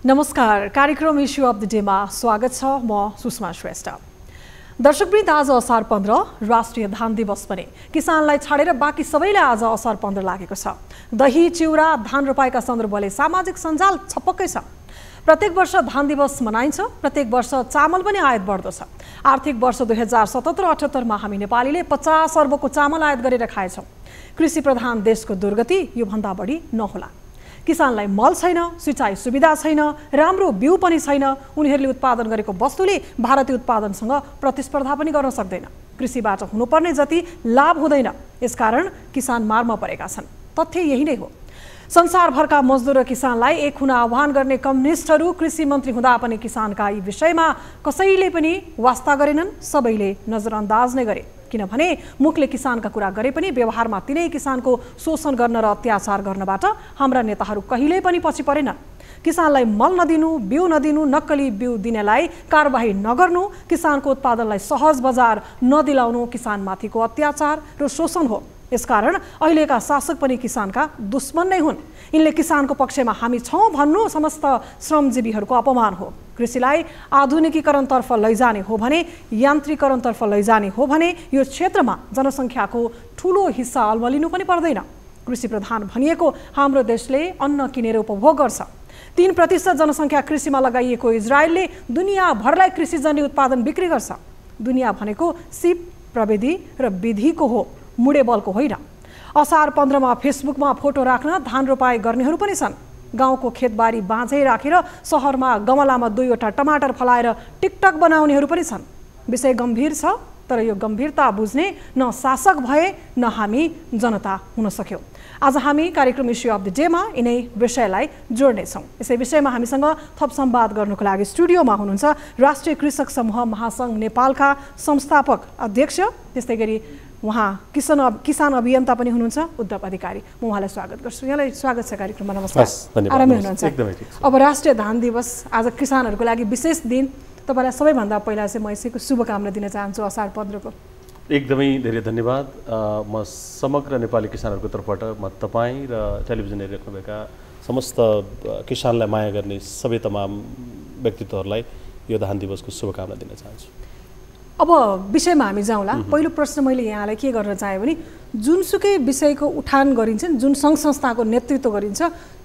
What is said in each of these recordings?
नमस्कार, कार्यक्रम issue of the डेमा स्वागत छ। म सुषमा श्रेष्ठ। दर्शकवृन्द, आज असार 15 राष्ट्रिय धान दिवस पनि किसानलाई छाडेर बाँकी सबैलाई आज असार 15 लागेको छ। दही चिउरा धान रोपाइका सन्दर्भले सामाजिक सञ्जाल छपक्कै छ। प्रत्येक वर्ष धान दिवस मनाइन्छ। प्रत्येक वर्ष चामल पनि आयात बढ्दो छ। आर्थिक वर्ष 2077-78 मा हामी नेपालीले 50 अर्बको चामल आयात गरेर खाएछौँ। कृषि प्रधान देशको दुर्गति यो भन्दा बढी नहोला। किसानलाई मल छैन, सिँचाइ सुविधा छैन, राम्रो बिउ पनि छैन। उनीहरूले उत्पादन गरेको वस्तुले भारतीय उत्पादनसँग प्रतिस्पर्धा पनि गर्न सक्दैन। कृषिबाट हुनुपर्ने जति लाभ हुँदैन। यसकारण किसान मारमा परेका छन्। तथ्य यही नै हो। संसारभरका मजदुर र किसानलाई एक हुन आह्वान गर्ने कम्युनिस्टहरू कृषि मन्त्री हुँदा पनि किसानका यी विषयमा कसैले पनि वास्ता गरेनन्। सबैले नजरअन्दाज नै गरे। किनभने मुखले किसानका कुरा गरे पनि व्यवहारमा तिनै किसानको शोषण गर्न र अत्याचार गर्नबाट हाम्रा नेताहरू कहिल्यै पनि पछि परेनन्। किसानलाई मल नदिनु, बिउ नदिनु, नक्कली बिउ दिनेलाई कारबाही नगर्नु, किसानको उत्पादनलाई सहज बजार नदिलाउनु किसानमाथिको अत्याचार र शोषण हो। यसकारण अहिलेका शासक पनि किसानका दुश्मन नै हुन्। यिनले किसानको पक्षमा हामी छौँ भन्नु समस्त श्रमजीवीहरूको अपमान हो। कृषिलाई आधुनिकीकरणतर्फ लैजाने हो भने, यान्त्रिकरणतर्फ लैजाने हो भने यो क्षेत्रमा जनसङ्ख्याको ठुलो हिस्सा अल्मलिनु पनि पर्दैन। कृषि प्रधान भनिएको हाम्रो देशले अन्न किनेर उपभोग गर्छ। 3% जनसङ्ख्या कृषिमा लगाइएको इजरायलले दुनियाँभरलाई कृषिजन्य उत्पादन बिक्री गर्छ। दुनियाँ भनेको सिप, प्रविधि र विधिको हो, मुडे बलको होइन। असार 15 मा फेसबुकमा फोटो राख्न धान रोपाई गर्नेहरू पनि छन्। गाउँको खेतबारी बाँझै राखेर सहरमा गमलामा 2वटा टमाटर फलाएर टिकटक बनाउनेहरू पनि छन्। विषय गम्भीर छ, तर यो गम्भीरता बुझ्ने न शासक भए न हामी जनता हुन सक्यौँ। आज हामी कार्यक्रम इस्यु अफ द डेमा यिनै विषयलाई जोड्नेछौँ। यसै विषयमा हामीसँग थप संवाद गर्नुको लागि स्टुडियोमा हुनुहुन्छ राष्ट्रिय कृषक समूह महासङ्घ नेपालका संस्थापक अध्यक्ष, त्यस्तै गरी उहाँ किसान अभियन्ता पनि हुनुहुन्छ उद्धव अधिकारी। म उहाँलाई स्वागत गर्छु। यहाँलाई स्वागत छ कार्यक्रममा। नमस्कार। आरामै हुनुहुन्छ? अब राष्ट्रिय धान दिवस आज किसानहरूको लागि विशेष दिन। तपाईँलाई सबैभन्दा पहिला चाहिँ म यसैको शुभकामना दिन चाहन्छु असार 15 को। एकदमै धेरै धन्यवाद। म समग्र नेपाली किसानहरूको तर्फबाट म तपाईँ र टेलिभिजन हेरिराख्नुभएका समस्त किसानलाई माया गर्ने सबै तमाम व्यक्तित्वहरूलाई यो धान दिवसको शुभकामना दिन चाहन्छु। अब विषयमा हामी जाउँला। पहिलो प्रश्न मैले यहाँलाई के गर्न चाहेँ भने, जुनसुकै विषयको उठान गरिन्छ, जुन सङ्घ संस्थाको नेतृत्व गरिन्छ,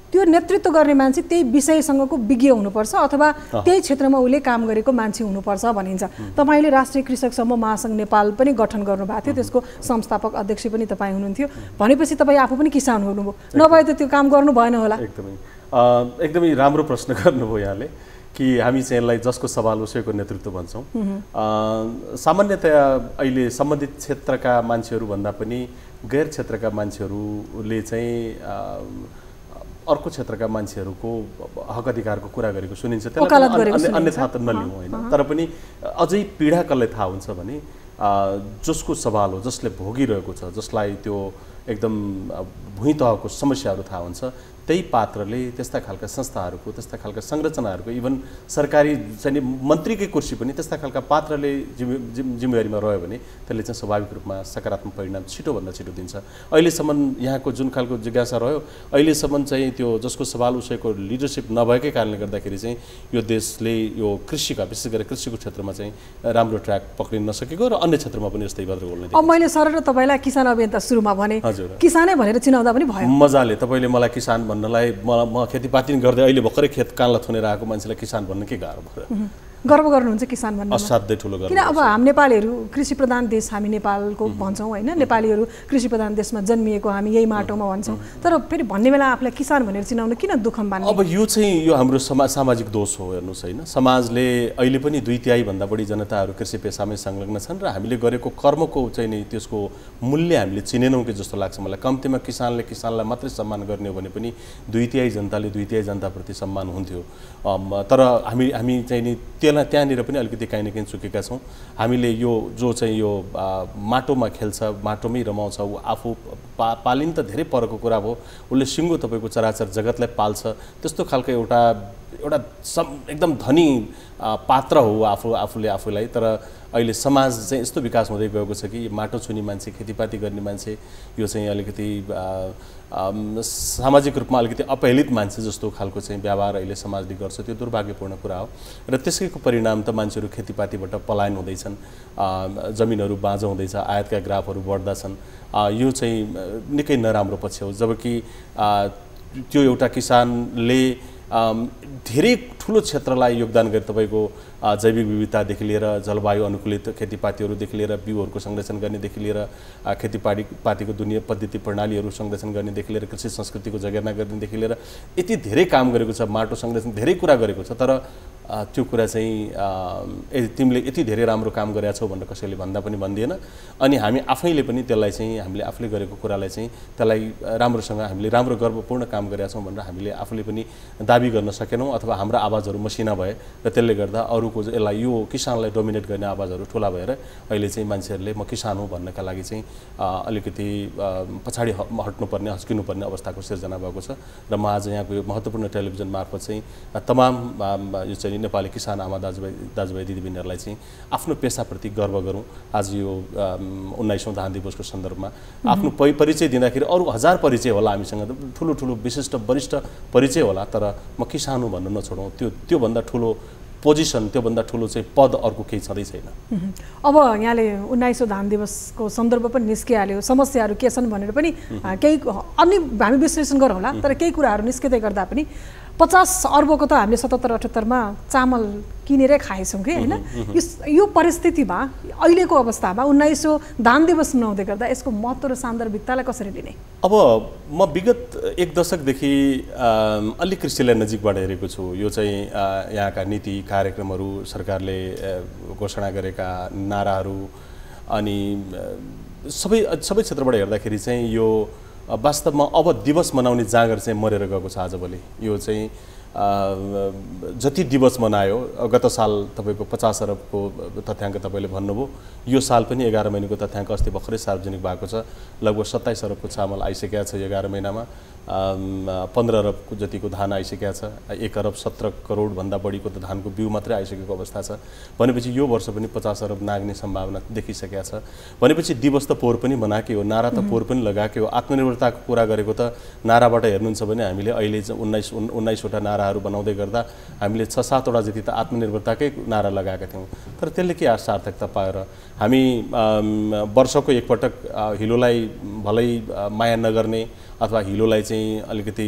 त्यो नेतृत्व गर्ने मान्छे त्यही विषयसँगको विज्ञ हुनुपर्छ अथवा त्यही क्षेत्रमा उसले काम गरेको मान्छे हुनुपर्छ भनिन्छ। तपाईँले राष्ट्रिय कृषक समूह महासङ्घ नेपाल पनि गठन गर्नुभएको थियो, त्यसको संस्थापक अध्यक्ष पनि तपाईँ हुनुहुन्थ्यो। भनेपछि तपाईँ आफू पनि किसान हुनुभयो, नभए त त्यो काम गर्नु भएन होला। एकदमै राम्रो प्रश्न गर्नुभयो यहाँले कि हामी चाहिँ यसलाई जसको सवाल उसैको नेतृत्व भन्छौँ। सामान्यतया अहिले सम्बन्धित क्षेत्रका मान्छेहरूभन्दा पनि गैर क्षेत्रका मान्छेहरूले चाहिँ अर्को क्षेत्रका मान्छेहरूको हक अधिकारको कुरा गरेको सुनिन्छ। त्यसलाई अन्यथा त नलिउँ होइन, तर पनि अझै पीडा कसलाई थाहा हुन्छ भने जसको सवाल हो, जसले भोगिरहेको छ, जसलाई त्यो एकदम भुइँ तहको समस्याहरू थाहा हुन्छ, त्यही पात्रले त्यस्ता खालका संस्थाहरूको, त्यस्ता खालका संरचनाहरूको, इभन सरकारी चाहिँ मन्त्रीकै कुर्सी पनि त्यस्ता खालका पात्रले जिम्मेवारीमा रह्यो भने त्यसले चाहिँ स्वाभाविक रूपमा सकारात्मक परिणाम छिटोभन्दा छिटो दिन्छ। अहिलेसम्म यहाँको जुन खालको जिज्ञासा रह्यो, अहिलेसम्म चाहिँ त्यो जसको सवाल उसैको लिडरसिप नभएकै कारणले गर्दाखेरि चाहिँ यो देशले यो कृषिका, विशेष गरेर कृषिको क्षेत्रमा चाहिँ राम्रो ट्र्याक पक्रिन नसकेको र अन्य क्षेत्रमा पनि यस्तै गद्रगोल। अब मैले सरल तपाईँलाई किसान अभियन्ता सुरुमा भने, किसानै भनेर चिनाउँदा पनि भयो मजाले। तपाईँले मलाई किसान भन्नलाई म खेतीपाती गर्दै अहिले भर्खरै खेत कानलाई थुनेर आएको मान्छेलाई किसान भन्न के गाह्रो भयो? गर्व गर्नुहुन्छ किसान भन्नु? असाध्यै ठुलो गर्व। किन अब हामी नेपालीहरू कृषि प्रधान देश हामी नेपालको भन्छौँ होइन, नेपालीहरू कृषि प्रधान देशमा जन्मिएको हामी यही माटोमा भन्छौँ, तर फेरि भन्ने बेला आफूलाई किसान भनेर चिनाउनु किन दुःख मान्ने? अब यो चाहिँ यो हाम्रो सामाजिक दोष हो। हेर्नुहोस् होइन, समाजले अहिले पनि 2/3 भन्दा बढी जनताहरू कृषि पेसामै संलग्न छन् र हामीले गरेको कर्मको चाहिँ नि त्यसको मूल्य हामीले चिनेनौँ कि जस्तो लाग्छ मलाई। कम्तीमा किसानलाई मात्रै सम्मान गर्ने हो भने पनि 2/3 जनताले 2/3 जनताप्रति सम्मान हुन्थ्यो। तर हामी चाहिँ नि त्यहाँनिर पनि अलिकति काहीँ न काहीँ चुकेका छौँ। हामीले यो जो चाहिँ यो माटोमा खेल्छ, माटोमै रमाउँछ, ऊ आफू पालिन त धेरै परको कुरा भयो, उसले सिङ्गो तपाईँको चराचर जगतलाई पाल्छ, त्यस्तो खालको एउटा एउटा एकदम धनी पात्र हो आफूलाई, तर अहिले समाज चाहिँ यस्तो विकास हुँदै गएको छ कि माटो छुने मान्छे, खेतीपाती गर्ने मान्छे, यो चाहिँ अलिकति सामाजिक रूपमा अलिकति अपहेलित मान्छे जस्तो खालको चाहिँ व्यवहार अहिले समाजले गर्छ। त्यो दुर्भाग्यपूर्ण कुरा हो र त्यसैको परिणाम त मान्छेहरू खेतीपातीबाट पलायन हुँदैछन्, जमिनहरू बाँझो हुँदैछ, आयातका ग्राफहरू बढ्दा छन्। यो चाहिँ निकै नराम्रो पक्ष हो। जबकि त्यो एउटा किसानले धेरै ठुलो क्षेत्रलाई योगदान गरे, तपाईँको जैविक विविधतादेखि लिएर जलवायु अनुकूलित खेतीपातीहरूदेखि लिएर बिउहरूको संरक्षण गर्नेदेखि लिएर खेतीपातीको दुनियाँ पद्धति प्रणालीहरू संरक्षण गर्नेदेखि लिएर कृषि संस्कृतिको जगेर्ना गर्नेदेखि लिएर यति धेरै काम गरेको छ, माटो संरक्षण धेरै कुरा गरेको छ। तर त्यो कुरा चाहिँ तिमीले यति धेरै राम्रो काम गरेका छौ भनेर कसैले भन्दा पनि भन्दिएन। अनि हामी आफैले पनि त्यसलाई चाहिँ हामीले आफूले गरेको कुरालाई चाहिँ त्यसलाई राम्रोसँग हामीले राम्रो गर्वपूर्ण काम गरेका छौँ भनेर हामीले आफूले पनि दाबी गर्न सकेनौँ, अथवा हाम्रा आवाजहरू मसिना भए र त्यसले गर्दा अरूको यसलाई यो किसानलाई डोमिनेट गर्ने आवाजहरू ठुला भएर अहिले चाहिँ मान्छेहरूले म किसान हुँ भन्नका लागि चाहिँ अलिकति पछाडि हट्नुपर्ने, हस्किनुपर्ने अवस्थाको सिर्जना भएको छ। र म आज यहाँको यो महत्त्वपूर्ण टेलिभिजन मार्फत चाहिँ तमाम यो चाहिँ नेपाली किसान आमा दाजुभाइ दिदीबहिनीहरूलाई चाहिँ आफ्नो पेसाप्रति गर्व गरौँ। आज यो 19औं धान दिवसको सन्दर्भमा आफ्नो परिचय दिँदाखेरि अरू हजार परिचय होला, हामीसँग ठुलो ठुलो विशिष्ट वरिष्ठ परिचय होला, तर म किसान हुँ भन्नु नछोडौँ। त्योभन्दा ठुलो पोजिसन, त्योभन्दा ठुलो चाहिँ पद अर्को केही छँदै छैन। अब यहाँले 19औं धान दिवसको सन्दर्भ पनि निस्किहाल्यो, समस्याहरू के छन् भनेर पनि केही अन्य हामी विश्लेषण गरौँला। तर केही कुराहरू निस्किँदै गर्दा पनि 50 अर्बको त हामीले 77-78मा चामल किनेरै खाएछौँ कि होइन। यो परिस्थितिमा अहिलेको अवस्थामा 19औं धान दिवस मनाउँदै गर्दा यसको महत्त्व र सान्दर्भिकतालाई कसरी लिने? अब म विगत 1 दशकदेखि अलि कृषिलाई नजिकबाट हेरेको छु। यो चाहिँ यहाँका नीति कार्यक्रमहरू, सरकारले घोषणा गरेका नाराहरू, अनि सबै क्षेत्रबाट हेर्दाखेरि चाहिँ यो वास्तवमा अब दिवस मनाउने जाँगर चाहिँ मरेर गएको छ आजभोलि। यो चाहिँ जति दिवस मनायो, गत साल तपाईँको 50 अरबको तथ्याङ्क तपाईँले भन्नुभयो, यो साल पनि 11 महिनाको तथ्याङ्क अस्ति भर्खरै सार्वजनिक भएको छ। लगभग 27 अरबको चामल आइसकेको छ 11 महिनामा, 15 अरबको जतिको धान आइसकेको छ, 1 अरब 17 करोड भन्दा बढीको त धानको बिउ मात्रै आइसकेको अवस्था छ। भनेपछि यो वर्ष पनि 50 अरब नाग्ने सम्भावना देखिसकेको छ। भनेपछि दिवस त पोहोर पनि मनाएकै हो, नारा त पोहोर पनि लगाएकै हो। आत्मनिर्भरताको कुरा गरेको त नाराबाट हेर्नुहुन्छ भने हामीले अहिले 19वटा नाराहरू बनाउँदै गर्दा हामीले 6-7 वटा जति त आत्मनिर्भरताकै नारा लगाएका थियौँ। तर त्यसले के सार्थकता पाएर हामी वर्षको एकपटक हिलोलाई भलै माया नगर्ने अथवा हिलोलाई चाहिँ अलिकति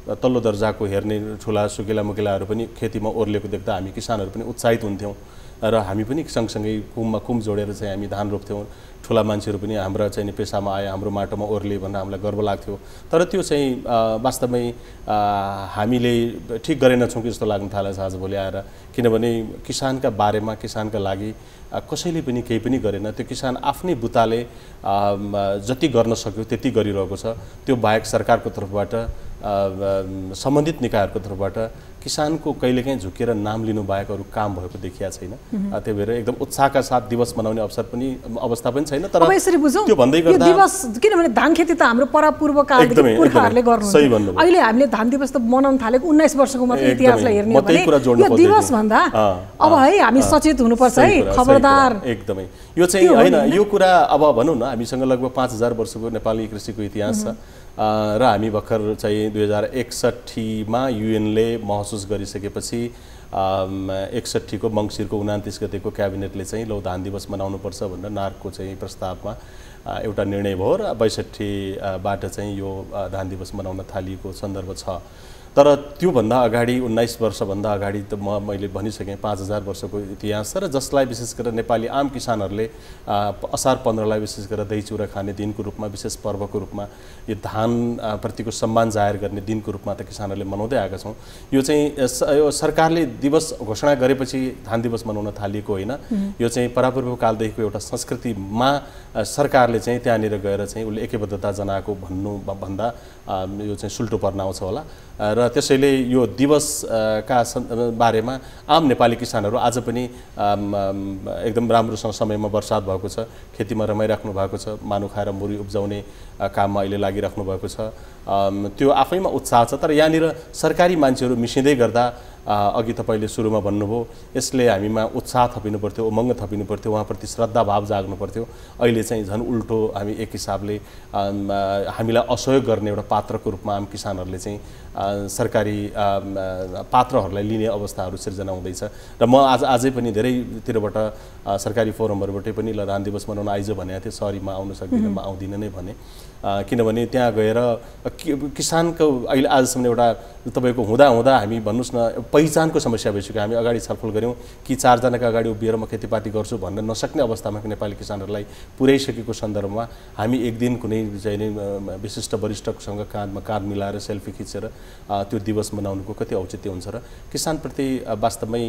तल्लो दर्जाको हेर्ने ठुला सुकिला मुकिलाहरू पनि खेतीमा ओर्लेको देख्दा हामी किसानहरू पनि उत्साहित हुन्थ्यौँ र हामी पनि सँगसँगै कुम जोडेर चाहिँ हामी धान रोप्थ्यौँ। ठुला मान्छेहरू पनि हाम्रा चाहिँ पेसामा आए, हाम्रो माटोमा ओर्ले भनेर हामीलाई गर्व लाग्थ्यो। तर त्यो चाहिँ वास्तवमै हामीले ठिक गरेनछौँ कि जस्तो लाग्न थालेछ आजभोलि आएर। किनभने किसानका बारेमा, किसानका लागि कसैले पनि केही पनि गरेन। त्यो किसान आफ्नै बुताले जति गर्न सक्यो त्यति गरिरहेको छ। त्यो बाहेक सरकारको तर्फबाट, सम्बन्धित निकायहरूको तर्फबाट किसानको कहिलेकाहीँ झुकेर नाम लिनु बाहेक अरू काम भएको देखिया छैन। त्यही भएर एकदम उत्साहका साथ दिवस मनाउने अवस्था पनि छैन। तर त्यो भन्दै गर्दा दिवस, किनभने धान खेती त हाम्रो परापूर्व कालदेखि पुर्खाहरूले गर्नुहुन्छ। अहिले हामीले धान दिवस त मनाउन थालेको 19 वर्षको मात्र इतिहासलाई हेर्ने हो भने यो दिवस भन्दा अब है हामी सचेत हुनुपर्छ है, खबरदार। एकदमै यो चाहिँ होइन, यो कुरा अब भनौँ न, हामीसँग लगभग 5000 वर्षको नेपाली कृषिको इतिहास छ र हामी भर्खर चाहिँ 2061मा युएनले महसुस गरिसकेपछि 61 को मङ्सिरको 29 गतेको क्याबिनेटले चाहिँ लौ धान दिवस मनाउनुपर्छ भनेर नार्कको चाहिँ प्रस्तावमा एउटा निर्णय भयो र 62बाट चाहिँ यो धान दिवस मनाउन थालिएको सन्दर्भ छ। तर त्योभन्दा अगाडि 19 वर्षभन्दा अगाडि त मैले भनिसकेँ 5000 वर्षको इतिहास छ र जसलाई विशेष गरेर नेपाली आम किसानहरूले असार 15लाई विशेष गरेर दही चिउरा खाने दिनको रूपमा, विशेष पर्वको रूपमा, यो धान प्रतिको सम्मान जाहेर गर्ने दिनको रूपमा त किसानहरूले मनाउँदै आएका छौँ। यो चाहिँ यो सरकारले दिवस घोषणा गरेपछि धान दिवस मनाउन थालिएको होइन। यो चाहिँ परापूर्व कालदेखिको एउटा संस्कृतिमा सरकारले चाहिँ त्यहाँनिर गएर चाहिँ उसले एकबद्धता जनाएको भन्दा यो चाहिँ सुल्टो पर्न आउँछ होला। र त्यसैले यो दिवसका बारेमा आम नेपाली किसानहरू आज पनि एकदम राम्रोसँग समयमा वर्षात भएको छ, खेतीमा रमाइराख्नु भएको छ, मानु खाएर मुरी उब्जाउने काममा अहिले लागिराख्नु भएको छ। त्यो आफैमा उत्साह छ। तर यहाँनिर सरकारी मान्छेहरू मिसिँदै गर्दा अघि तपाईँले सुरुमा भन्नुभयो यसले हामीमा उत्साह थपिनु पर्थ्यो, उमङ्ग थपिनु पर्थ्यो, उहाँप्रति श्रद्धा भाव जाग्नु पर्थ्यो। अहिले चाहिँ झन् उल्टो हामी एक हिसाबले हामीलाई असहयोग गर्ने एउटा पात्रको रूपमा आम किसानहरूले चाहिँ सरकारी पात्रहरूलाई लिने अवस्थाहरू सिर्जना हुँदैछ। र म आजै पनि धेरैतिरबाट सरकारी फोरमहरूबाटै पनि ल धान दिवस मनाउन आइज भनेको थिएँ, सरी म आउन सक्दिनँ, म आउँदिनँ नै भने। किनभने त्यहाँ गएर किसानको अहिले आजसम्म एउटा तपाईँको हुँदा हामी भन्नुहोस् न पहिचानको समस्या भइसक्यो। हामी अगाडि छलफल गऱ्यौँ कि 4 जनाका अगाडि उभिएर म खेतीपाती गर्छु भन्न नसक्ने अवस्थामा नेपाली किसानहरूलाई पुर्याइसकेको सन्दर्भमा हामी एक दिन कुनै चाहिँ विशिष्ट वरिष्ठसँग काँधमा काँध मिलाएर सेल्फी खिचेर त्यो दिवस मनाउनुको कति औचित्य हुन्छ र किसानप्रति वास्तवमै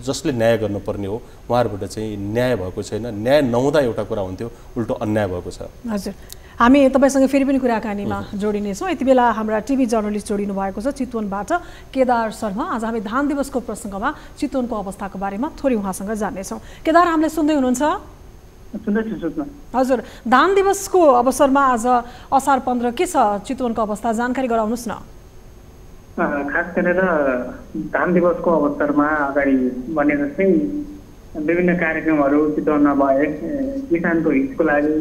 जसले न्याय गर्नुपर्ने हो उहाँहरूबाट चाहिँ न्याय भएको छैन। न्याय नहुँदा एउटा कुरा हुन्थ्यो, उल्टो अन्याय भएको छ। हजुर, हामी तपाईँसँग फेरि पनि कुराकानीमा जोडिनेछौँ। यति बेला हाम्रा टिभी जर्नलिस्ट जोडिनु भएको छ चितवनबाट केदार शर्मा। आज हामी धान दिवसको प्रसङ्गमा चितवनको अवस्थाको बारेमा थोरै उहाँसँग जान्नेछौँ। केदार, हामीले सुन्दै हुनुहुन्छ? हजुर, धान दिवसको अवसरमा आज असार 15 के छ चितवनको अवस्था, जानकारी गराउनुहोस् न। खास गरेर धान दिवसको अवसरमा अगाडि भने जस्तै विभिन्न कार्यक्रमहरू चितवनमा भए। किसानको हितको लागि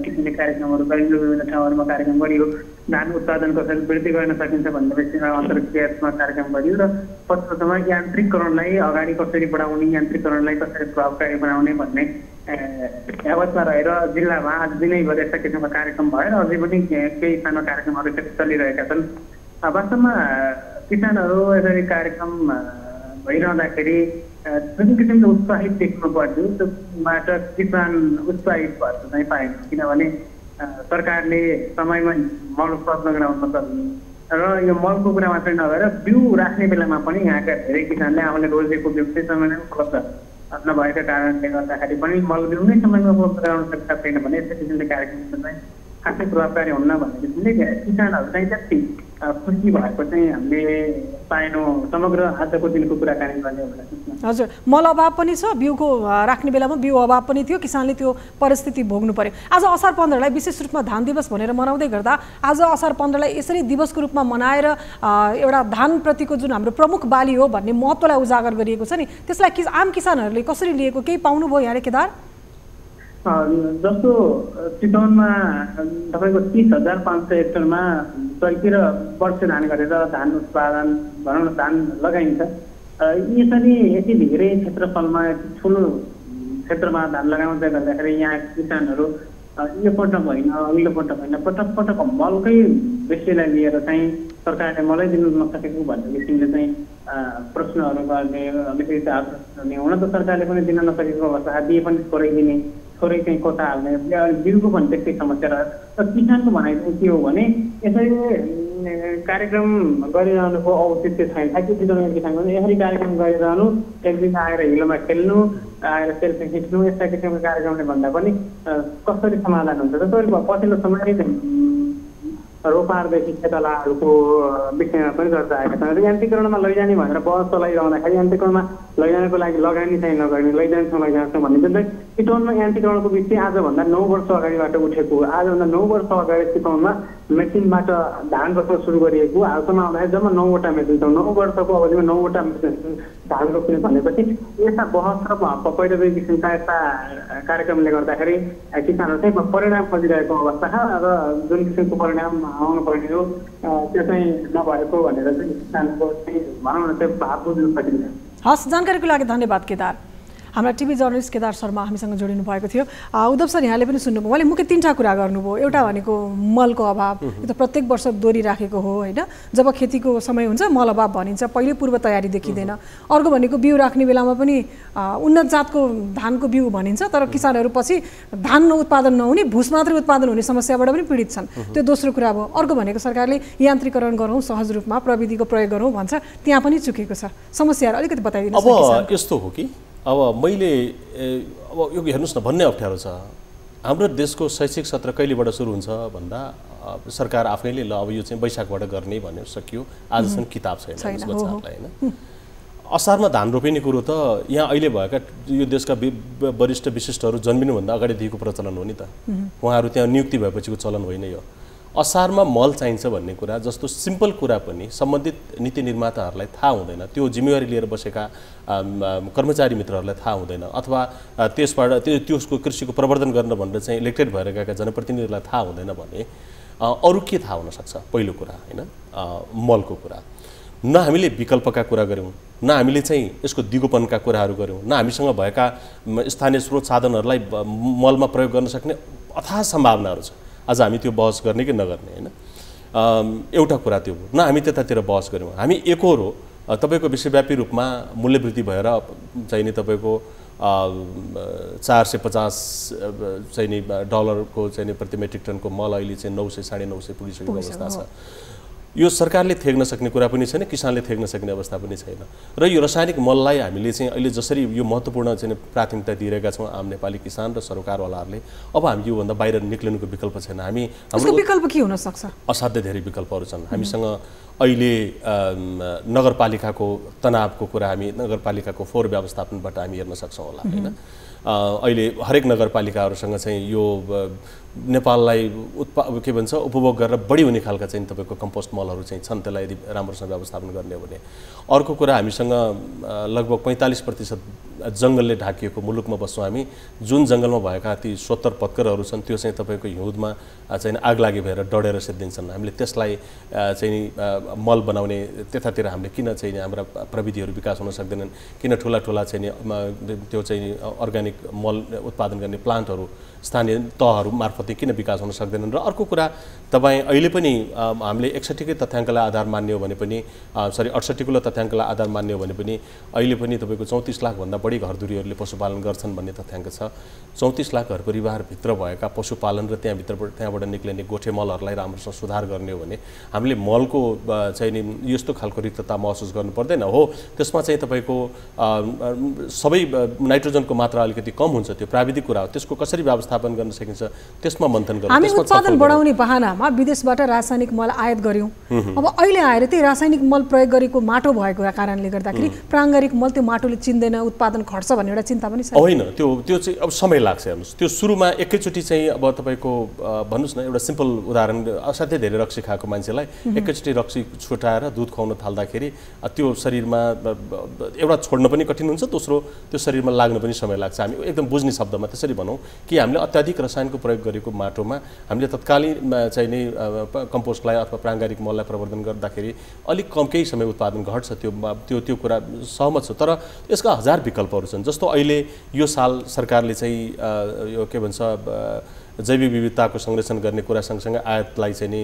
किसिमले कार्यक्रमहरू गरियो, विभिन्न ठाउँहरूमा कार्यक्रम गरियो। धान उत्पादन कसरी वृद्धि गर्न सकिन्छ भन्ने विषयमा अन्तर्क्रियात्मक कार्यक्रम गरियो र पछिल्लो समय यान्त्रिकरणलाई अगाडि कसरी बढाउने, यान्त्रिकरणलाई कसरी प्रभावकारी बनाउने भन्ने यावतमा रहेर जिल्लामा आज दिनैभर यस्ता किसिमका कार्यक्रम भएर अझै पनि केही स्थानमा कार्यक्रमहरू चलिरहेका छन्। वास्तवमा किसानहरू यसरी कार्यक्रम भइरहँदाखेरि जुन किसिमले उत्साहित देख्नु पर्थ्यो त्योबाट किसान उत्साहित भएको चाहिँ पाएन। किनभने सरकारले समयमा मल उपलब्ध गराउन सक्ने र यो मलको कुरा मात्रै नभएर बिउ राख्ने बेलामा पनि यहाँका धेरै किसानले आफूले रोजेको बिउ चाहिँ समयमा उपलब्ध नभएका कारणले गर्दाखेरि पनि मल बिउ नै समयमा उपलब्ध गराउन सकेका छैन भने यस्तो किसिमले कार्यक्रम चाहिँ खासै प्रभावकारी हुन्न भन्ने किसिमले किसानहरू चाहिँ त्यति खुसी भएको चाहिँ हामीले पाएनौँ समग्र आजको दिनको कुराकानी गर्ने हो। हजुर, मल अभाव पनि छ, बिउको राख्ने बेलामा बिउ अभाव पनि थियो, किसानले त्यो परिस्थिति भोग्नु पर्यो। आज असार 15लाई विशेष रूपमा धान दिवस भनेर मनाउँदै गर्दा आज असार 15लाई यसरी दिवसको रूपमा मनाएर एउटा धानप्रतिको जुन हाम्रो प्रमुख बाली हो भन्ने महत्त्वलाई उजागर गरिएको छ नि, त्यसलाई आम किसानहरूले कसरी लिएको, केही पाउनुभयो यहाँले केदार? जस्तो चितवनमा तपाईँको 30,500 हेक्टरमा चैती र वर्षे धान गरेर धान उत्पादन भनौँ न धान लगाइन्छ। यसरी यति धेरै क्षेत्रफलमा ठुलो क्षेत्रमा धान लगाउँदै गर्दाखेरि यहाँ किसानहरू यो पटक होइन अघिल्लो पटक होइन पटक मलकै विषयलाई लिएर चाहिँ सरकारले मलै दिनु नसकेको भन्ने किसिमले चाहिँ प्रश्नहरू गर्ने, अलिकति आग्रह गर्ने। हुन त सरकारले पनि दिन नसकेको अवस्था, दिए पनि थोरै दिने, थोरै चाहिँ कोता हाल्ने, बिउको पनि त्यस्तै समस्या रह्यो। र किसानको भनाइ चाहिँ के हो भने यसरी कार्यक्रम गरिरहनुको औचित्य छैन। किसानको यसरी कार्यक्रम गरिरहनु, एक दिन आएर हिलोमा खेल्नु, आएर सेल्फी खिच्नु, यस्ता किसिमको कार्यक्रमले भन्दा पनि कसरी समाधान हुन्छ त? पछिल्लो समय रोपारदेखि खेतलाहरूको विषयमा पनि चर्चा आएका छन्। र यान्त्रिकरणमा लैजाने भनेर बस चलाइरहँदाखेरि यान्त्रिकरणमा लैजानको लागि लगानी चाहिँ नगर्ने, लैजान्छौँ भन्ने जुन चाहिँ चितवनमा यान्त्रिकरणको विषय आजभन्दा 9 वर्ष अगाडिबाट उठेको। आजभन्दा 9 वर्ष अगाडि चितवनमा मेसिनबाट धान रोप्न सुरु गरिएको। हालसम्म आउँदाखेरि जम्मा 9वटा मेसिन छ। 9 वर्षको अवधिमा 9वटा मेसिन धान रोप्ने भनेपछि यस्ता बहस र पहिलो दुई किसिमका यस्ता कार्यक्रमले गर्दाखेरि किसानहरू चाहिँ परिणाम खोजिरहेको अवस्था छ र जुन किसिमको परिणाम आउनु पर्ने हो त्यो चाहिँ नभएको भनेर चाहिँ किसानको चाहिँ भनौँ न त्यो भाव बुझ्नु सकिन्छ। हस्, जानकारीको लागि धन्यवाद केदार। हाम्रा टिभी जर्नलिस्ट केदार शर्मा हामीसँग जोडिनु भएको थियो। उद्धव सर, यहाँले पनि सुन्नुभयो, उहाँले मुख्य 3टा कुरा गर्नुभयो। एउटा भनेको मलको अभाव, यो त प्रत्येक वर्ष दोहोरी राखेको हो होइन। जब खेतीको समय हुन्छ मल अभाव भनिन्छ, पहिले पूर्व तयारी देखिँदैन। अर्को भनेको बिउ राख्ने बेलामा पनि उन्नत जातको धानको बिउ भनिन्छ, तर किसानहरू पछि धान उत्पादन नहुने, भुस मात्रै उत्पादन हुने समस्याबाट पनि पीडित छन्। त्यो दोस्रो कुरा भयो। अर्को भनेको सरकारले यान्त्रिकरण गरौँ, सहज रूपमा प्रविधिको प्रयोग गरौँ भन्छ, त्यहाँ पनि चुकेको छ। समस्याहरू अलिकति बताइदिनुहोस्। अब यस्तो हो कि अब मैले अब यो हेर्नुहोस् न, भन्ने अप्ठ्यारो छ। हाम्रो देशको शैक्षिक सत्र कहिलेबाट सुरु हुन्छ भन्दा सरकार आफैले ल अब यो चाहिँ वैशाखबाट गर्ने भन्ने सकियो। आजसम्म किताब छैन बच्चाहरूलाई हैन। असारमा धान रोपिने कुरो त यहाँ अहिले भएका यो देशका वरिष्ठ विशिष्टहरू जन्मिनुभन्दा अगाडिदेखिको प्रचलन हो नि त। उहाँहरू त्यहाँ नियुक्ति भएपछिको चलन होइन यो। असारमा मल चाहिन्छ भन्ने कुरा जस्तो सिम्पल कुरा पनि सम्बन्धित नीति निर्माताहरूलाई थाहा हुँदैन, त्यो जिम्मेवारी लिएर बसेका कर्मचारी मित्रहरूलाई थाहा हुँदैन, अथवा त्यसबाट त्यसको कृषिको प्रवर्धन गर्न भनेर चाहिँ इलेक्टेड भएर गएका जनप्रतिनिधिहरूलाई थाहा हुँदैन भने अरू के थाहा हुनसक्छ? पहिलो कुरा होइन मलको कुरा। न हामीले विकल्पका कुरा गऱ्यौँ, न हामीले चाहिँ यसको दिगोपनका कुराहरू गऱ्यौँ, न हामीसँग भएका स्थानीय स्रोत साधनहरूलाई मलमा प्रयोग गर्न सक्ने अथाह सम्भावनाहरू छ। आज हामी त्यो बहस गर्ने कि नगर्ने होइन, एउटा कुरा त्यो हो। न हामी त्यतातिर बहस गऱ्यौँ। हामी एकहोरो तपाईँको विश्वव्यापी रूपमा मूल्यवृद्धि भएर चाहिँ नि तपाईँको 450 चाहिँ नि डलरको चाहिँ नि प्रति मेट्रिक टनको मल अहिले चाहिँ 900 950 पुगिसकेको अवस्था छ। यो सरकारले थेग्न सक्ने कुरा पनि छैन, किसानले थेग्न सक्ने अवस्था पनि छैन। र यो रासायनिक मललाई हामीले चाहिँ अहिले जसरी यो महत्त्वपूर्ण चाहिँ प्राथमिकता दिइरहेका छौँ आम नेपाली किसान र सरकारवालाहरूले, अब हामी योभन्दा बाहिर निक्लिनुको विकल्प छैन। हाम्रो विकल्प के हुन सक्छ? असाध्यै धेरै विकल्पहरू छन्। हामीसँग अहिले नगरपालिकाको तनावको कुरा, हामी नगरपालिकाको फोहोर व्यवस्थापनबाट हामी हेर्न सक्छौँ होला होइन। अहिले हरेक नगरपालिकाहरूसँग चाहिँ यो नेपाललाई के भन्छ उपभोग गरेर बढी हुने खालका चाहिँ तपाईँको कम्पोस्ट मलहरू चाहिँ छन्, त्यसलाई यदि राम्रोसँग व्यवस्थापन गर्ने हो भने। अर्को कुरा, हामीसँग लगभग 45% जङ्गलले ढाकिएको मुलुकमा बस्छौँ हामी। जुन जङ्गलमा भएका ती सोत्तर पत्करहरू छन् त्यो चाहिँ तपाईँको हिउँदमा चाहिँ आगलागी भएर डढेर सेद्दिन्छन्। हामीले त्यसलाई चाहिँ मल बनाउने त्यतातिर हामीले किन चाहिँ हाम्रा प्रविधिहरू विकास हुन सक्दैनन्? किन ठुला ठुला चाहिँ त्यो चाहिँ अर्ग्यानिक मल उत्पादन गर्ने प्लान्टहरू स्थानीय तहहरू मार्फतै किन विकास हुन सक्दैनन्? र अर्को कुरा, तपाईँ अहिले पनि हामीले 61कै तथ्याङ्कलाई आधार मान्ने हो भने पनि 68को तथ्याङ्कलाई आधार मान्ने हो भने पनि अहिले पनि तपाईँको 34 लाखभन्दा बढी घरधुरीहरूले पशुपालन गर्छन् भन्ने तथ्याङ्क छ। 34 लाख घर परिवारभित्र भएका पशुपालन र त्यहाँबाट निक्लिने गोठे मलहरूलाई राम्रोसँग सुधार गर्ने हो भने हामीले मलको चाहिँ नि यस्तो खालको रिक्तता महसुस गर्नु पर्दैन। हो, त्यसमा चाहिँ तपाईँको सबै नाइट्रोजनको मात्रा अलिकति कम हुन्छ, त्यो प्राविधिक कुरा हो। त्यसको कसरी व्यवस्थापन गर्न सकिन्छ त्यसमा मन्थन गर्नु। हामी उत्पादन बढाउने बहानामा विदेशबाट रासायनिक मल आयात गर्यौँ। अब अहिले आएर त्यही रासायनिक मल प्रयोग गरेको माटो भएको कारणले गर्दाखेरि प्राङ्गारिक मल त्यो माटोले चिन्दैन, उत्पादन घट्छ भन्ने एउटा चिन्ता पनि छ। होइन, त्यो चाहिँ अब समय लाग्छ। हेर्नुहोस्, त्यो सुरुमा एकैचोटि चाहिँ अब तपाईँको भन्नुहोस् न, एउटा सिम्पल उदाहरण, असाध्यै धेरै रक्सी खाएको मान्छेलाई एकैचोटि रक्सी छुटाएर दुध खुवाउन थाल्दाखेरि त्यो शरीरमा एउटा छोड्न पनि कठिन हुन्छ, दोस्रो त्यो शरीरमा लाग्न पनि समय लाग्छ। हामी एकदम बुझ्ने शब्दमा त्यसरी भनौँ कि हामीले अत्याधिक रसायनको प्रयोग गरेको माटोमा हामीले तत्कालीन चाहिँ नि कम्पोस्टलाई अथवा प्राङ्गारिक मललाई प्रवर्धन गर्दाखेरि अलिक कम केही समय उत्पादन घट्छ, त्यो कुरा सहमत छु। तर यसका हजार विकल्पहरू छन्। जस्तो अहिले यो साल सरकारले चाहिँ यो के भन्छ जैविक विविधताको संरक्षण गर्ने कुरा सँगसँगै आयातलाई चाहिँ नि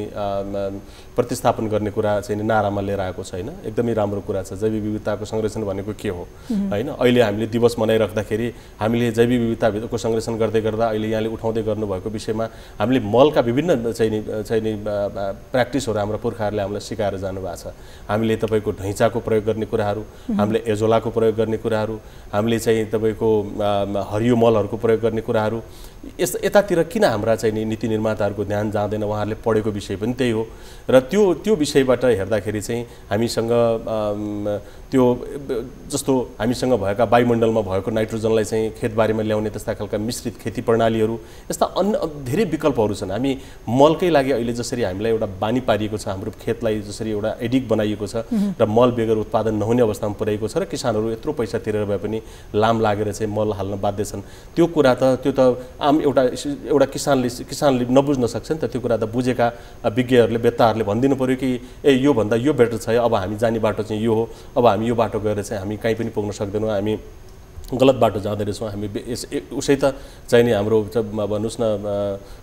प्रतिस्थापन गर्ने कुरा चाहिँ नारामा लिएर आएको छैन। एकदमै राम्रो कुरा छ। जैविक विविधताको संरक्षण भनेको के हो होइन? अहिले हामीले दिवस मनाइराख्दाखेरि हामीले जैविक विविधताको संरक्षण गर्दै गर्दा अहिले यहाँले उठाउँदै गर्नुभएको विषयमा हामीले मलका विभिन्न चाहिँ नि प्र्याक्टिसहरू हाम्रा पुर्खाहरूले हामीलाई सिकाएर जानुभएको छ। हामीले तपाईँको ढैँचाको प्रयोग गर्ने कुराहरू, हामीले एजोलाको प्रयोग गर्ने कुराहरू, हामीले चाहिँ तपाईँको हरियो मलहरूको प्रयोग गर्ने कुराहरू, यतातिर किन हाम्रा चाहिँ नीति निर्माताहरूको ध्यान जाँदैन? उहाँहरूले पढेको विषय पनि त्यही हो। र त्यो विषयबाट हेर्दाखेरि चाहिँ हामीसँग त्यो जस्तो हामीसँग भएका वायुमण्डलमा भएको नाइट्रोजनलाई चाहिँ खेतबारीमा ल्याउने त्यस्ता खालका मिश्रित खेती प्रणालीहरू, यस्ता अन्य धेरै विकल्पहरू छन्। हामी मलकै लागि अहिले जसरी हामीलाई एउटा बानी पारिएको छ, हाम्रो खेतलाई जसरी एउटा एडिक्ट बनाइएको छ र मल बेगर उत्पादन नहुने अवस्थामा पुर्याएको छ र किसानहरू यत्रो पैसा तिरेर भए पनि लाम लागेर चाहिँ मल हाल्न बाध्य छन्। त्यो कुरा त्यो त आम एउटा किसानले नबुझ्न सक्छ नि त। त्यो कुरा त बुझेका विज्ञहरूले वेत्ताहरूले भनिदिनु पऱ्यो कि यो भन्दा यो बेटर छ, अब हामी जाने बाटो चाहिँ यो हो, अब हामी यो बाटो गएर चाहिँ हामी कहीँ पनि पुग्न सक्दैनौँ, हामी गलत बाटो जाँदै रहेछौँ, हामी उसै त चाहिँ नि हाम्रो भन्नुहोस् न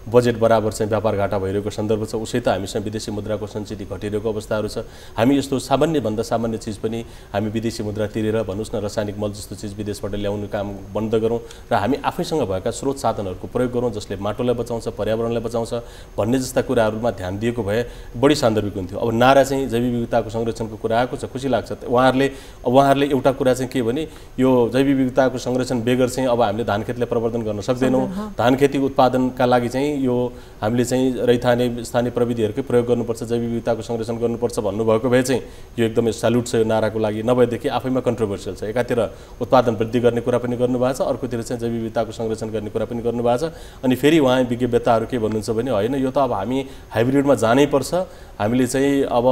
बजेट बराबर चाहिँ व्यापार घाटा भइरहेको सन्दर्भ छ, उसै त हामीसँग विदेशी मुद्राको सञ्चित घटिरहेको अवस्थाहरू छ। हामी यस्तो सामान्यभन्दा सामान्य चिज पनि हामी विदेशी मुद्रा तिरेर भन्नुहोस् न रासायनिक मल जस्तो चिज विदेशबाट ल्याउने काम बन्द गरौँ र हामी आफैसँग भएका स्रोत साधनहरूको प्रयोग गरौँ जसले माटोलाई बचाउँछ, पर्यावरणलाई बचाउँछ भन्ने जस्ता कुराहरूमा ध्यान दिएको भए बढी सान्दर्भिक हुन्थ्यो। अब नारा चाहिँ जैविक विविधताको संरक्षणको कुरा आएको छ, खुसी लाग्छ। उहाँहरूले एउटा कुरा चाहिँ के भने यो जैविक विविधताको संरक्षण बेगर चाहिँ अब हामीले धान खेतीलाई प्रवर्धन गर्न सक्दैनौँ। धान खेती उत्पादनका लागि चाहिँ यो हामीले चाहिँ रैथाने स्थानीय प्रविधिहरूकै प्रयोग गर्नुपर्छ, जैविक विविधताको संरक्षण गर्नुपर्छ भन्नुभएको भए चाहिँ यो एकदमै सल्युट छ यो नाराको लागि। नभएदेखि आफैमा कन्ट्रोभर्सियल छ। एकातिर उत्पादन वृद्धि गर्ने कुरा पनि गर्नुभएको छ, अर्कोतिर चाहिँ जैविक विविधताको संरक्षण गर्ने कुरा पनि गर्नुभएको छ। अनि फेरि उहाँ विज्ञवेत्ताहरू के भन्नुहुन्छ भने होइन यो त अब हामी हाइब्रिडमा जानै पर्छ, हामीले चाहिँ अब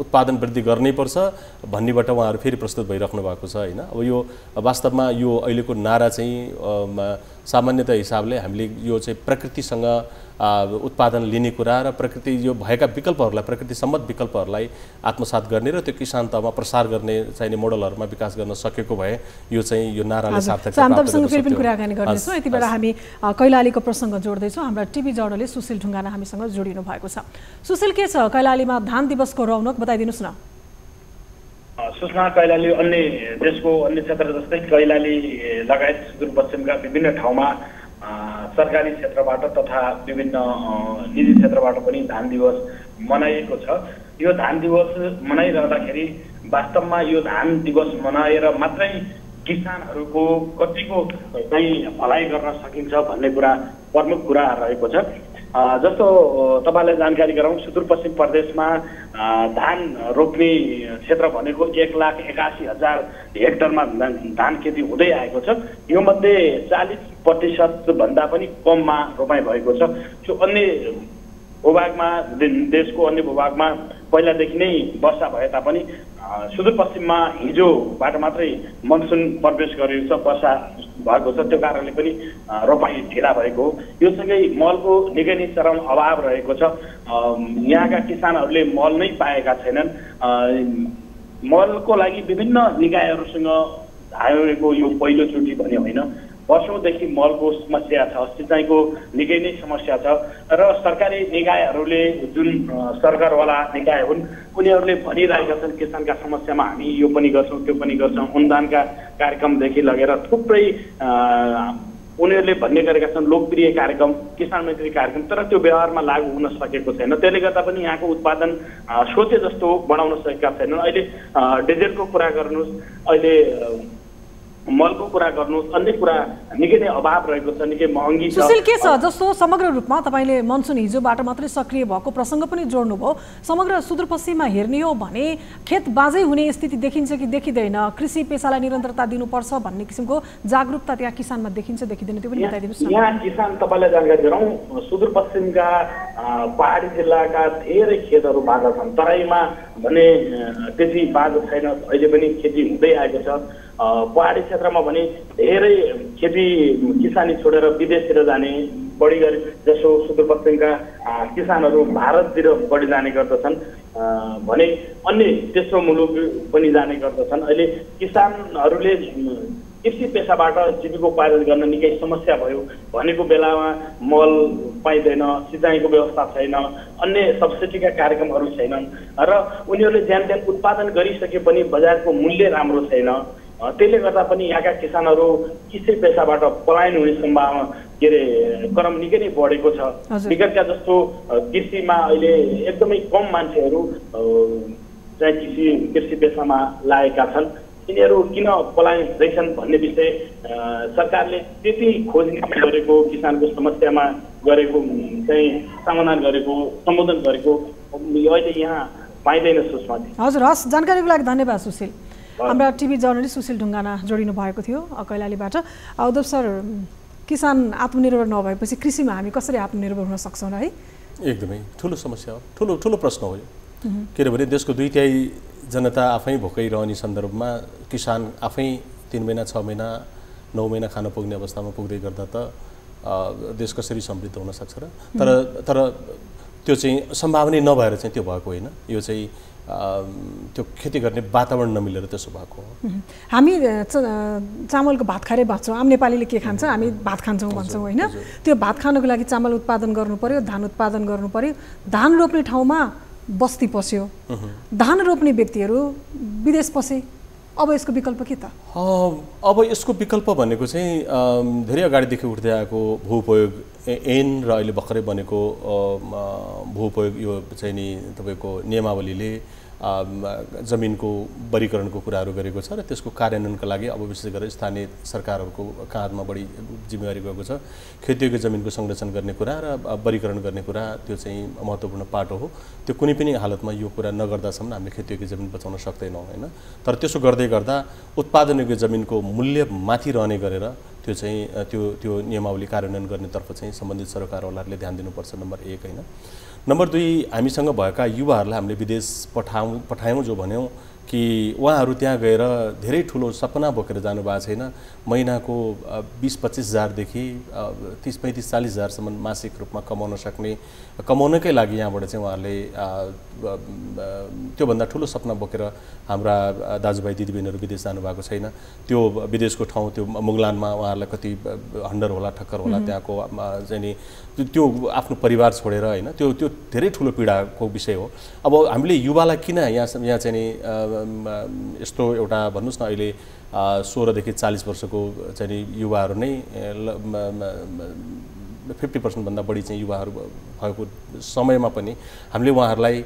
उत्पादन वृद्धि गर्नै पर्छ भन्नेबाट उहाँहरू फेरि प्रस्तुत भइराख्नु भएको छ होइन। अब यो वास्तवमा यो अहिलेको नारा चाहिँ सामान्यतः हिसाबले हामीले यो चाहिँ प्रकृतिसँग उत्पादन लिने कुरा र प्रकृति यो भएका विकल्पहरूलाई प्रकृति सम्मत विकल्पहरूलाई आत्मसात गर्ने र त्यो किसान तहमा प्रसार गर्ने चाहिने मोडलहरूमा विकास गर्न सकेको भए यो चाहिँ यो नाराले सार्थकता प्राप्त गर्न सक्छ। फेरि पनि कुराकानी गर्नेछौँ। यति बेला हामी कैलालीको प्रसङ्ग जोड्दैछौँ। हाम्रा टिभी जर्नलिस्ट सुशील ढुङ्गाना हामीसँग जोडिनु भएको छ। सुशील, के छ कैलालीमा धान दिवसको रौनक, बताइदिनुहोस् न। सुषमा, कैलाली अन्य देशको अन्य क्षेत्र जस्तै कैलाली लगायत सुदूरपश्चिमका विभिन्न ठाउँमा सरकारी क्षेत्रबाट तथा विभिन्न निजी क्षेत्रबाट पनि धान दिवस मनाइएको छ। यो धान दिवस मनाइरहँदाखेरि वास्तवमा यो धान दिवस मनाएर मात्रै किसानहरूको कतिको चाहिँ भलाइ गर्न सकिन्छ भन्ने कुरा प्रमुख कुरा रहेको छ। जस्तो तपाईँलाई जानकारी गराउँ, सुदूरपश्चिम प्रदेशमा धान रोप्ने क्षेत्र भनेको 1,81,000 हेक्टरमा धान खेती हुँदै आएको छ। यो मध्ये 40% भन्दा पनि कममा रोपाइ भएको छ। त्यो अन्य भूभागमा, देशको अन्य भूभागमा पहिलादेखि नै वर्षा भए तापनि सुदूरपश्चिममा हिजोबाट मात्रै मनसुन प्रवेश गरेको छ, वर्षा भएको छ। त्यो कारणले पनि रोपाइ ढिला भएको हो। यो सँगै मलको निकै नै चरम अभाव रहेको छ। यहाँका किसानहरूले मल नै पाएका छैनन्। मलको लागि विभिन्न निकायहरूसँग धाएको यो पहिलोचोटि भने होइन, वर्षौँदेखि मलको समस्या छ, सिँचाइको निकै नै समस्या छ र सरकारी निकायहरूले जुन सरकारवाला निकाय हुन् उनीहरूले भनिरहेका छन् किसानका समस्यामा हामी यो पनि गर्छौँ त्यो पनि गर्छौँ, अनुदानका कार्यक्रमदेखि लगेर थुप्रै उनीहरूले भन्ने गरेका छन् लोकप्रिय कार्यक्रम, किसान मैत्री कार्यक्रम, तर त्यो व्यवहारमा लागू हुन सकेको छैन। त्यसले गर्दा पनि यहाँको उत्पादन सोचे जस्तो बढाउन सकेका छैनन्। अहिले डिजेलको कुरा गर्नुहोस्, अहिले मलको कुरा गर्नुहोस्, अन्य कुरा निकै नै अभाव रहेको छ, निकै महँगी छ। सुशील, के छ जस्तो समग्र रूपमा तपाईँले मनसुन हिजोबाट मात्रै सक्रिय भएको प्रसङ्ग पनि जोड्नुभयो, समग्र सुदूरपश्चिममा हेर्ने हो भने खेत बाँझै हुने स्थिति देखिन्छ कि देखिँदैन? कृषि पेसालाई निरन्तरता दिनुपर्छ भन्ने किसिमको जागरुकता त्यहाँ किसानमा देखिन्छ देखिँदैन, त्यो पनि बताइदिनुहोस् न। यहाँ किसान, तपाईँलाई जानकारी गराउँ, सुदूरपश्चिमका पहाडी जिल्लाका धेरै खेतहरू बाँझा छन्। तराईमा भने त्यति बाँझो छैन, अहिले पनि खेती हुँदै आएको छ। पहाडी क्षेत्रमा भने धेरै खेती किसानी छोडेर विदेशतिर जाने, बढी गरी जसो सुदूरपश्चिमका किसानहरू भारततिर बढी जाने गर्दछन् भने अन्य तेस्रो मुलुक पनि जाने गर्दछन्। अहिले किसानहरूले कृषि पेसाबाट जीविकोपार्जन गर्न निकै समस्या भयो भनेको बेलामा मल पाइँदैन, सिँचाइको व्यवस्था छैन, अन्य सब्सिडीका कार्यक्रमहरू छैनन् र उनीहरूले ज्यान ज्यान उत्पादन गरिसके पनि बजारको मूल्य राम्रो छैन। त्यसले गर्दा पनि यहाँका किसानहरू कृषि पेसाबाट पलायन हुने सम्भावना के अरे क्रम निकै नै बढेको छ। विगतका जस्तो कृषिमा अहिले एकदमै कम मान्छेहरू चाहिँ कृषि पेसामा लागेका छन्। यिनीहरू किन पलायन हुँदैछन् भन्ने विषय सरकारले त्यति खोज गरेको, किसानको समस्यामा गरेको चाहिँ समाधान गरेको, सम्बोधन गरेको अहिले यहाँ पाइँदैन। सुषमा, हजुर, हस्, जानकारीको लागि धन्यवाद सुशील। हाम्रा टिभी जर्नलिस्ट सुशील ढुङ्गाना जोडिनु भएको थियो कैलालीबाट। उद्धव सर, किसान आत्मनिर्भर नभएपछि कृषिमा हामी कसरी आत्मनिर्भर हुन सक्छौँ र? है, एकदमै ठुलो समस्या हो, ठुलो प्रश्न हो यो। किनभने देशको 2/3 जनता आफै भोकै रहने सन्दर्भमा किसान आफै 3 महिना 6 महिना 9 महिना खान पुग्ने अवस्थामा पुग्दै गर्दा त देश कसरी समृद्ध हुन सक्छ र? तर त्यो चाहिँ सम्भावना नभएर चाहिँ त्यो भएको होइन, यो चाहिँ त्यो खेती गर्ने वातावरण नमिलेर त्यसो भएको हो। हामी चामलको भात खाएरै बाँच्छौँ। आम नेपालीले के खान्छ? हामी भात खान्छौँ भन्छौँ होइन। त्यो भात खानको लागि चामल उत्पादन गर्नु पर्यो, धान उत्पादन गर्नु पर्यो। धान रोप्ने ठाउँमा बस्ती पस्यो, धान रोप्ने व्यक्तिहरू विदेश पसे, अब यसको विकल्प के त? अब यसको विकल्प भनेको चाहिँ धेरै अगाडिदेखि उठ्दै आएको भूउपयोग ऐन र अहिले भर्खरै बनेको भूउपयोग यो चाहिँ नि तपाईँको नियमावलीले जमिनको वर्गीकरणको कुराहरू गरेको छ र त्यसको कार्यान्वयनका लागि अब विशेष गरेर स्थानीय सरकारहरूको काँधमा बढी जिम्मेवारी गएको छ। खेतीयोग्य जमिनको संरक्षण गर्ने कुरा र वर्गीकरण गर्ने कुरा त्यो चाहिँ महत्त्वपूर्ण पाटो हो। त्यो कुनै पनि हालतमा यो कुरा नगर्दासम्म हामीले खेतीयोग्य जमिन बचाउन सक्दैनौँ होइन। तर त्यसो गर्दै गर्दा उत्पादनयोग्य जमिनको मूल्य माथि रहने गरेर त्यो चाहिँ त्यो नियमावली कार्यान्वयन गर्नेतर्फ चाहिँ सम्बन्धित सरकारवालाहरूले ध्यान दिनुपर्छ, नम्बर 1 होइन। नम्बर 2, हामीसँग भएका युवाहरूलाई हामीले विदेश पठायौँ जो भन्यौँ कि उहाँहरू त्यहाँ गएर धेरै ठुलो सपना बोकेर जानुभएको छैन। महिनाको 20-25 हजारदेखि 30-35-40 हजारसम्म मासिक रूपमा कमाउनकै लागि यहाँबाट चाहिँ उहाँहरूले त्योभन्दा ठुलो सपना बोकेर हाम्रा दाजुभाइ दिदीबहिनीहरू विदेश जानुभएको छैन। त्यो विदेशको ठाउँ त्यो मुगलानमा उहाँहरूलाई कति हन्डर होला ठक्कर होला त्यहाँको चाहिँ नि त्यो आफ्नो परिवार छोडेर होइन, त्यो धेरै ठुलो पीडाको विषय हो। अब हामीले युवालाई किन यहाँ चाहिँ नि यस्तो एउटा भन्नुहोस् न अहिले 16 देखि 40 वर्षको चाहिँ नि युवाहरू नै 50% भन्दा बढी चाहिँ युवाहरू भएको समयमा पनि हामीले उहाँहरूलाई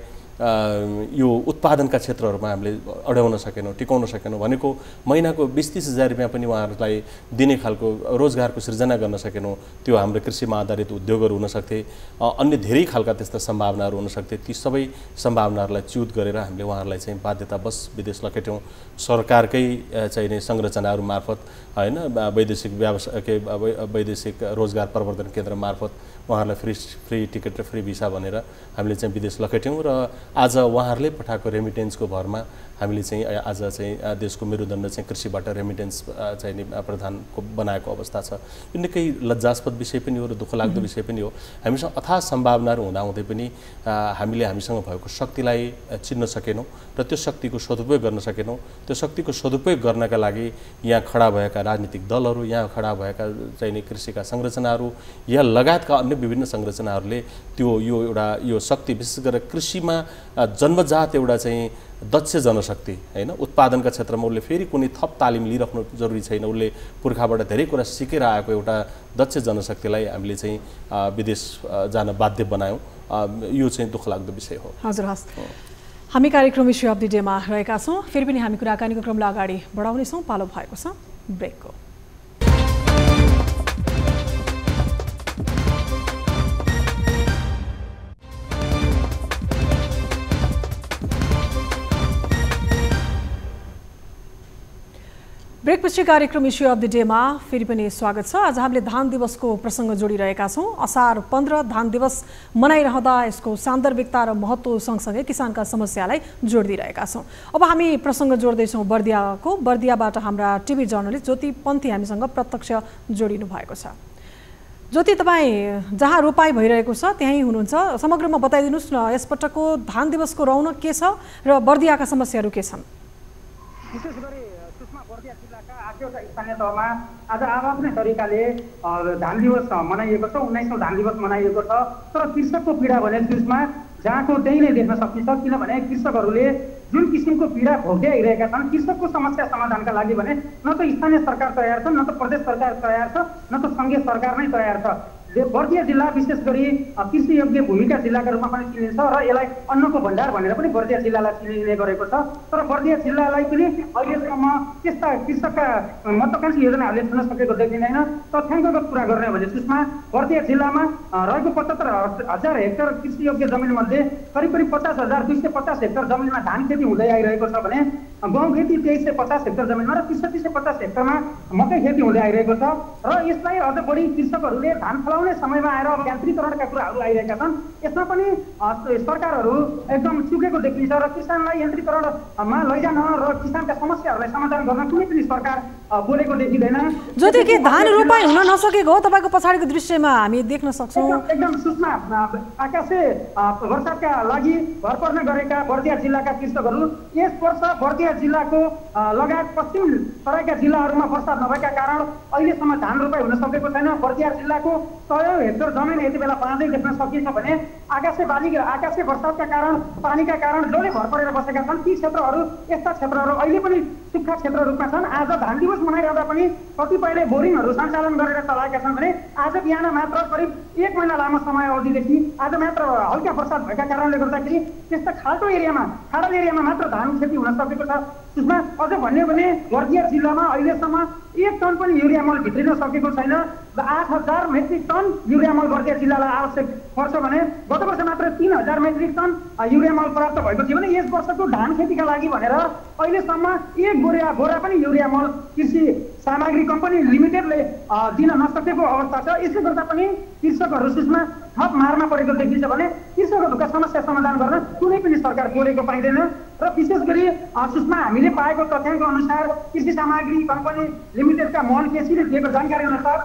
यो उत्पादनका क्षेत्रहरूमा हामीले अड्याउन सकेनौँ, टिकाउन सकेनौँ। भनेको महिनाको 20-30 हजार रुपियाँ पनि उहाँहरूलाई दिने खालको रोजगारको सृजना गर्न सकेनौँ। त्यो हाम्रो कृषिमा आधारित उद्योगहरू हुन सक्थे, अन्य धेरै खालका त्यस्ता सम्भावनाहरू हुन सक्थे। ती सबै सम्भावनाहरूलाई च्युत गरेर हामीले उहाँहरूलाई चाहिँ बाध्यतावश विदेश लखेट्यौँ। सरकारकै चाहिँ नै संरचनाहरू मार्फत होइन, वैदेशिक रोजगार प्रवर्धन केन्द्र मार्फत उहाँहरूलाई फ्री टिकट र फ्री भिसा भनेर हामीले चाहिँ विदेश लखेट्यौँ र आज उहाँहरूले पठाएको रेमिटेन्सको भरमा हामीले चाहिँ आज चाहिँ देशको मेरुदण्ड चाहिँ कृषिबाट रेमिटेन्स चाहिँ नि प्रधानको बनाएको अवस्था छ। यो निकै लज्जास्पद विषय पनि हो र दुःखलाग्दो विषय पनि हो। हामीसँग अथाह सम्भावनाहरू हुँदाहुँदै पनि हामीले हामीसँग भएको शक्तिलाई चिन्न सकेनौँ र त्यो शक्तिको सदुपयोग गर्न सकेनौँ। त्यो शक्तिको सदुपयोग गर्नका लागि यहाँ खडा भएका राजनीतिक दलहरू, यहाँ खडा भएका चाहिँ नि कृषिका संरचनाहरू, यहाँ लगायतका अन्य विभिन्न संरचनाहरूले यो शक्ति विशेष गरेर कृषिमा जन्मजात एउटा चाहिँ दक्ष जनशक्ति होइन, उत्पादनका क्षेत्रमा उसले फेरि कुनै थप तालिम लिइराख्नु जरुरी छैन, उसले पुर्खाबाट धेरै कुरा सिकेर आएको एउटा दक्ष जनशक्तिलाई हामीले चाहिँ विदेश जान बाध्य बनायौँ। यो चाहिँ दुःखलाग्दो विषय हो। हजुर, हस्, हामी कार्यक्रम इस्यु अफ द डेमा रहेका छौँ। फेरि पनि हामी कुराकानीको क्रमलाई अगाडि बढाउनेछौँ। पालो भएको छ ब्रेकको। ब्रेकपछि कार्यक्रम इस्यु अफ द डेमा फेरि पनि स्वागत छ। आज हामीले धान दिवसको प्रसङ्ग जोडिरहेका छौँ। असार 15 धान दिवस मनाइरहँदा यसको सान्दर्भिकता र महत्त्व सँगसँगै किसानका समस्यालाई जोडिदिरहेका छौँ। अब हामी प्रसङ्ग जोड्दैछौँ बर्दियाको। बर्दियाबाट हाम्रा टिभी जर्नलिस्ट ज्योति पन्थी हामीसँग प्रत्यक्ष जोडिनु भएको छ। ज्योति, तपाईँ जहाँ रोपाई भइरहेको छ त्यहीँ हुनुहुन्छ। समग्रमा बताइदिनुहोस् न, यसपटकको धान दिवसको रौनक के छ र बर्दियाका समस्याहरू के छन्? विशेष गरी सुषमा बर्दिया जिल्लाका 8वटा स्थानीय तहमा आज आफ्नै तरिकाले धान दिवस मनाइएको छ। 19औं धान दिवस मनाइएको छ। तर कृषकको पीडा भने सुषमा जहाँको त्यही नै देख्न सकिन्छ। किनभने कृषकहरूले जुन किसिमको पीडा भोग्दै आइरहेका छन्, कृषकको समस्या समाधानका लागि भने न त स्थानीय सरकार तयार छ, न त प्रदेश सरकार तयार छ, न त सङ्घीय सरकार नै तयार छ। बर्दिया जिल्ला विशेष गरी कृषि योग्य भूमिका जिल्लाका रूपमा पनि चिनिन्छ र यसलाई अन्नको भण्डार भनेर पनि बर्दिया जिल्लालाई चिनिने गरेको छ। तर बर्दिया जिल्लालाई पनि अहिलेसम्म त्यस्ता कृषकका महत्त्वाकांक्षी योजनाहरूले छुन सकेको देखिँदैन। तथ्याङ्कगत कुरा गर्ने हो भने सुषमा बर्दिया जिल्लामा रहेको 75,000 हेक्टर कृषि योग्य जमिन मध्ये करिब 50,250 हेक्टर जमिनमा धान खेती हुँदै आइरहेको छ भने गहुँ खेती 2350 हेक्टर जमिनमा र 6350 हेक्टरमा मकै खेती हुँदै आइरहेको छ। र यसलाई अझ बढी कृषकहरूले धान फलाउने समयमा आएर यान्त्रिकरणका कुराहरू आइरहेका छन्। यसमा पनि सरकारहरू एकदम चुकेको देखिन्छ र किसानलाई यान्त्रिकरणमा लैजान र किसानका समस्याहरूलाई समाधान गर्न कुनै पनि सरकार बोलेको देखिँदैन। ज्योति, के धान रोपाई हुन नसकेको हो? तपाईँको पछाडिको दृश्यमा हामी देख्न सक्छौँ। एकदम सुषमा आकाशे वर्षाका लागि भर पर्न गरेका बर्दिया जिल्लाका कृषकहरू यस वर्ष बर्दिया जिल्लाको लगायत पश्चिम तराईका जिल्लाहरूमा वर्षा नभएका कारण अहिलेसम्म धान रोपाई हुन सकेको छैन। बर्दिया जिल्लाको 100 हेक्टर जमिन यति बेला पाँदै देख्न सकिन्छ भने आकाशीय वर्षाका कारण पानीका कारण जसले भर परेर बसेका छन् ती क्षेत्रहरू यस्ता क्षेत्रहरू अहिले पनि सुक्खा क्षेत्र रूपमा छन्। आज धान दिवस मनाइरहँदा पनि कतिपयले बोरिङहरू सञ्चालन गरेर चलाएका छन् भने आज बिहान मात्र करिब 1 महिना लामो समय अवधिदेखि आज मात्र हल्का वर्षा भएका कारणले गर्दाखेरि त्यस्ता खाल्टो एरियामा खाडल एरियामा मात्र धान खेती हुन सकेको छ। त्यसमा अझ भन्यो भने बर्दिया जिल्लामा अहिलेसम्म 1 टन पनि युरिया मल भित्रिन सकेको छैन। 8,000 मेट्रिक टन युरिया मल बर्दिया जिल्लालाई आवश्यक पर्छ भने गत वर्ष मात्र 3,000 मेट्रिक टन युरिया मल प्राप्त भएको थियो भने यस वर्षको धान खेतीका लागि भनेर अहिलेसम्म 1 बोरा पनि युरिया मल कृषि सामग्री कम्पनी लिमिटेडले दिन नसकेको अवस्था छ। यसले गर्दा पनि कृषकहरू सुस्मा थप मारमा परेको देखिन्छ भने कृषकहरूका समस्या समाधान गर्न कुनै पनि सरकार बोलेको पाइँदैन। र विशेष गरी सुस्मा हामीले पाएको तथ्याङ्क अनुसार कृषि सामग्री कम्पनी लिमिटेडका मोहन केसीले दिएको जानकारी अनुसार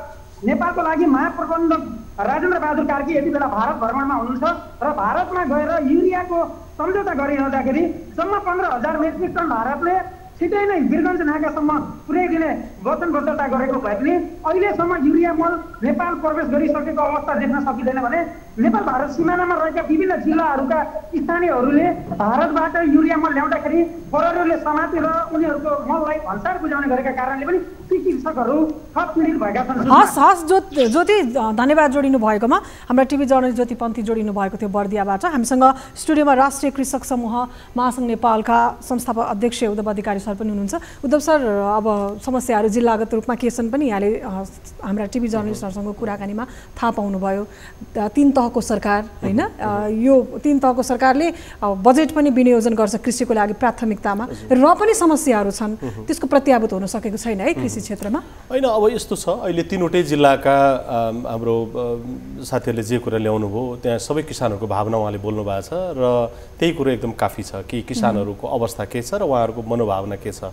नेपालको लागि महाप्रबन्धक राजेन्द्र बहादुर कार्की यति बेला भारत भ्रमणमा हुनुहुन्छ र भारतमा गएर युरियाको सम्झौता गरिरहँदाखेरि जम्मा 15,000 मेट्रिक टन भारतले छिटै नै वीरगञ्ज नाकासम्म पुर्याइदिने वचनबद्धता गरेको भए पनि अहिलेसम्म युरिया मल नेपाल प्रवेश गरिसकेको अवस्था देख्न सकिँदैन भने नेपाल भारत सिमानामा रहेका विभिन्न जिल्लाहरूका स्थानीयहरूले भारतबाट युरिया मल ल्याउँदाखेरि प्रहरीले समातेर उनीहरूको मललाई भन्सार बुझाउने गरेका कारणले पनि ती कृषकहरू थप पीडित भएका छन्। हस् ज्योति धन्यवाद जोडिनु भएकोमा। हाम्रा टिभी जर्नलिस्ट ज्योति पन्थी जोडिनु भएको थियो बर्दियाबाट। हामीसँग स्टुडियोमा राष्ट्रिय कृषक समूह महासङ्घ नेपालका संस्थापक अध्यक्ष उद्धव अधिकारी सर पनि हुनुहुन्छ। उद्धव सर, अब समस्याहरू जिल्लागत रूपमा के छन् पनि यहाँले हाम्रा टिभी जर्नलिस्टहरूसँग कुराकानीमा थाहा पाउनुभयो। 3 तहको सरकार होइन, यो 3 तहको सरकारले बजेट पनि विनियोजन गर्छ कृषिको लागि प्राथमिकतामा, र पनि समस्याहरू छन्, त्यसको प्रत्याभूत हुन सकेको छैन है कृषि क्षेत्रमा। होइन, अब यस्तो छ, अहिले 3वटै जिल्लाका हाम्रो साथीहरूले जे कुरा ल्याउनु भयो त्यहाँ सबै किसानहरूको भावना उहाँले बोल्नु भएको छ र त्यही कुरो एकदम काफी छ कि किसानहरूको अवस्था के छ र उहाँहरूको मनोभावना के छ।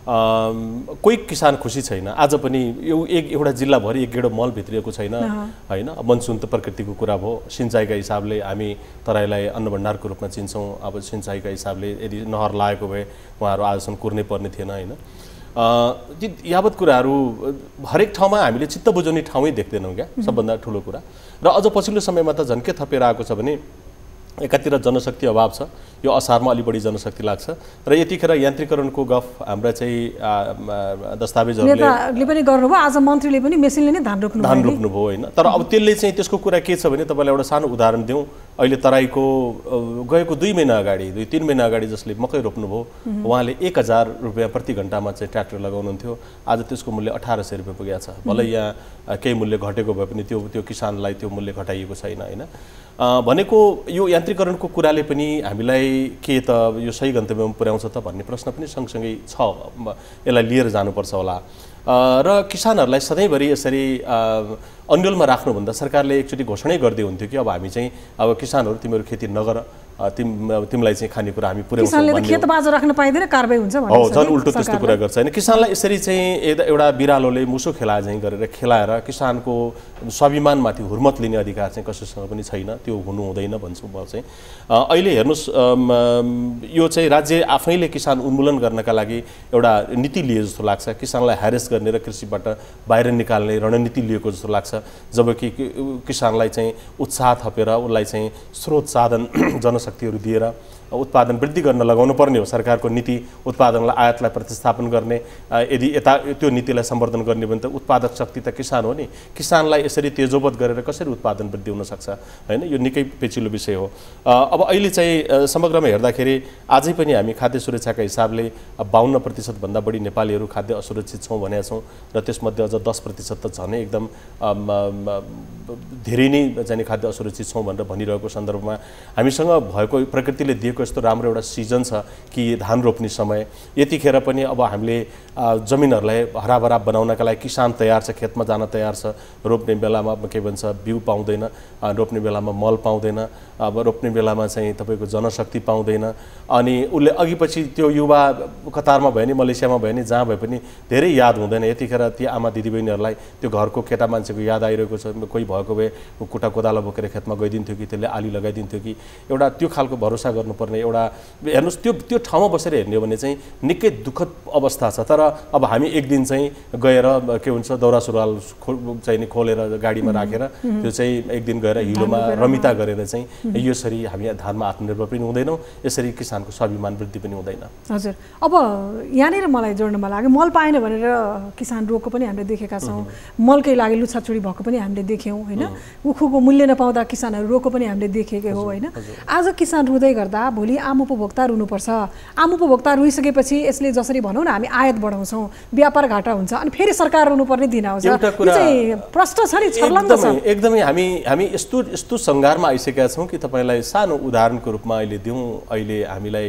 कोही किसान खुसी छैन। आज पनि एउटा जिल्लाभरि 1 गेडो मल भित्रिएको छैन होइन। मनसुन त प्रकृतिको कुरा भयो। सिँचाइका हिसाबले हामी तराईलाई अन्नभण्डारको रूपमा चिन्छौँ। अब सिँचाइका हिसाबले यदि नहर लागेको भए उहाँहरू आजसम्म कुर्नै पर्ने थिएन होइन। यावत कुराहरू हरेक ठाउँमा हामीले चित्त बुझाउने ठाउँै देख्दैनौँ क्या, सबभन्दा ठुलो कुरा। र अझ पछिल्लो समयमा त झन् के थपेर आएको छ भने एकातिर जनशक्ति अभाव छ, यो असारमा अलि बढी जनशक्ति लाग्छ र यतिखेर यान्त्रिकरणको गफ हाम्रा चाहिँ दस्तावेजहरूले पनि गर्नुभयो। आज मन्त्रीले पनि मेसिनले नै धान रोप्नुभयो होइन। तर अब त्यसले चाहिँ त्यसको कुरा के छ भने तपाईँलाई एउटा सानो उदाहरण दिउँ। अहिले तराईको गएको 2 महिना अगाडि 2-3 महिना अगाडि जसले मकै रोप्नुभयो उहाँले 1,000 रुपियाँ प्रति घन्टामा चाहिँ ट्र्याक्टर लगाउनुहुन्थ्यो। आज त्यसको मूल्य 1,800 रुपियाँ पुगेको छ। भलै यहाँ केही मूल्य घटेको भए पनि त्यो किसानलाई त्यो मूल्य घटाइएको छैन होइन। भनेको यो यान्त्रिकरणको कुराले पनि हामीलाई के त यो सही गन्तव्यमा पुर्याउँछ त भन्ने प्रश्न पनि सँगसँगै छ। यसलाई लिएर जानुपर्छ होला र किसानहरूलाई सधैँभरि यसरी अन्यलमा राख्नुभन्दा सरकारले एकचोटि घोषणै गर्दै हुन्थ्यो कि अब हामी चाहिँ अब किसानहरू तिमीहरू खेती नगर, तिमीलाई चाहिँ खानेकुरा हामी पुर्याउँछौँ। खेत बाजा राख्न पाइँदैन, कारबाही हुन्छ हो, झन् उल्टो त्यस्तो कुरा गर्छ होइन। किसानलाई यसरी चाहिँ एउटा बिरालोले मुसो खेलाए चाहिँ गरेर खेलाएर किसानको स्वाभिमानमाथि हुर्मत लिने अधिकार चाहिँ कसैसँग पनि छैन, त्यो हुनु हुँदैन भन्छु म चाहिँ। अहिले हेर्नुहोस्, यो चाहिँ राज्य आफैले किसान उन्मूलन गर्नका लागि एउटा नीति लिए जस्तो लाग्छ। किसानलाई ह्यारेस गर्ने र कृषिबाट बाहिर निकाल्ने रणनीति लिएको जस्तो लाग्छ। जबकि किसानलाई चाहिँ उत्साह थपेर उसलाई चाहिँ स्रोत साधन जनशक्तिहरू दिएर उत्पादन वृद्धि गर्न लगाउनु पर्ने हो। सरकारको नीति उत्पादनलाई आयातलाई प्रतिस्थापन गर्ने, यदि त्यो नीतिलाई सम्वर्धन गर्ने भने त उत्पादक शक्ति त किसान हो नि। किसानलाई यसरी तेजोवध गरेर कसरी उत्पादन वृद्धि हुनसक्छ होइन, यो निकै पेचिलो विषय हो। अब अहिले चाहिँ समग्रमा हेर्दाखेरि आजै पनि हामी खाद्य सुरक्षाका हिसाबले 52% भन्दा बढी नेपालीहरू खाद्य असुरक्षित छौँ भनेका छौँ र त्यसमध्ये अझ 10% त झनै एकदम धेरै नै चाहिँ खाद्य असुरक्षित छौँ भनेर भनिरहेको सन्दर्भमा हामीसँग भएको प्रकृतिले दिएको यस्तो राम्रो एउटा सिजन छ कि धान रोप्ने समय, यतिखेर पनि अब हामीले जमिनहरूलाई हराभरा बनाउनका लागि किसान तयार छ, खेतमा जान तयार छ। रोप्ने बेलामा के भन्छ बिउ पाउँदैन, रोप्ने बेलामा मल पाउँदैन, अब रोप्ने बेलामा चाहिँ तपाईँको जनशक्ति पाउँदैन। अनि उसले अघि पछि त्यो युवा कतारमा भयो नि, मलेसियामा भयो नि, जहाँ भए पनि धेरै याद हुँदैन। यतिखेर ती आमा दिदीबहिनीहरूलाई त्यो घरको केटा मान्छेको याद आइरहेको छ। कोही भएको भए कुटा कोदालो बोकेर खेतमा गइदिन्थ्यो कि त्यसले आली लगाइदिन्थ्यो कि, एउटा त्यो खालको भरोसा गर्नुपर्ने पर्ने एउटा हेर्नुस् त्यो ठाउँमा बसेर हेर्ने हो भने चाहिँ निकै दुःखद अवस्था छ। तर अब हामी एक दिन चाहिँ गएर के हुन्छ दौरा सुरुवाल चाहिँ नि खोलेर गाडीमा राखेर त्यो चाहिँ एक दिन गएर हिलोमा रमिता गरेर चाहिँ यसरी हामी धानमा आत्मनिर्भर पनि हुँदैनौँ, यसरी किसानको स्वाभिमान वृद्धि पनि हुँदैन। हजुर, अब यहाँनिर मलाई जोड्नमा लाग्यो मल पाएन भनेर किसान रोगको पनि हामीले देखेका छौँ, मलकै लागि लुछाचुरी भएको पनि हामीले देख्यौँ होइन, उखुको मूल्य नपाउँदा किसानहरू रोगको पनि हामीले देखेकै हो होइन। आज किसान रुँदै गर्दा भोलि आम उपभोक्ता रुनुपर्छ, आम उपभोक्ता रुइसकेपछि यसले जसरी भनौँ न हामी आयात बढाउँछौँ, व्यापार घाटा हुन्छ अनि फेरि सरकार रुनुपर्ने दिन आउँछ। यो चाहिँ प्रश्न छ नि, छर्लङ्ग छ। एकदमै हामी यस्तो सङ्घारमा आइसकेका छौँ कि तपाईँलाई सानो उदाहरणको रूपमा अहिले दिउँ, अहिले हामीलाई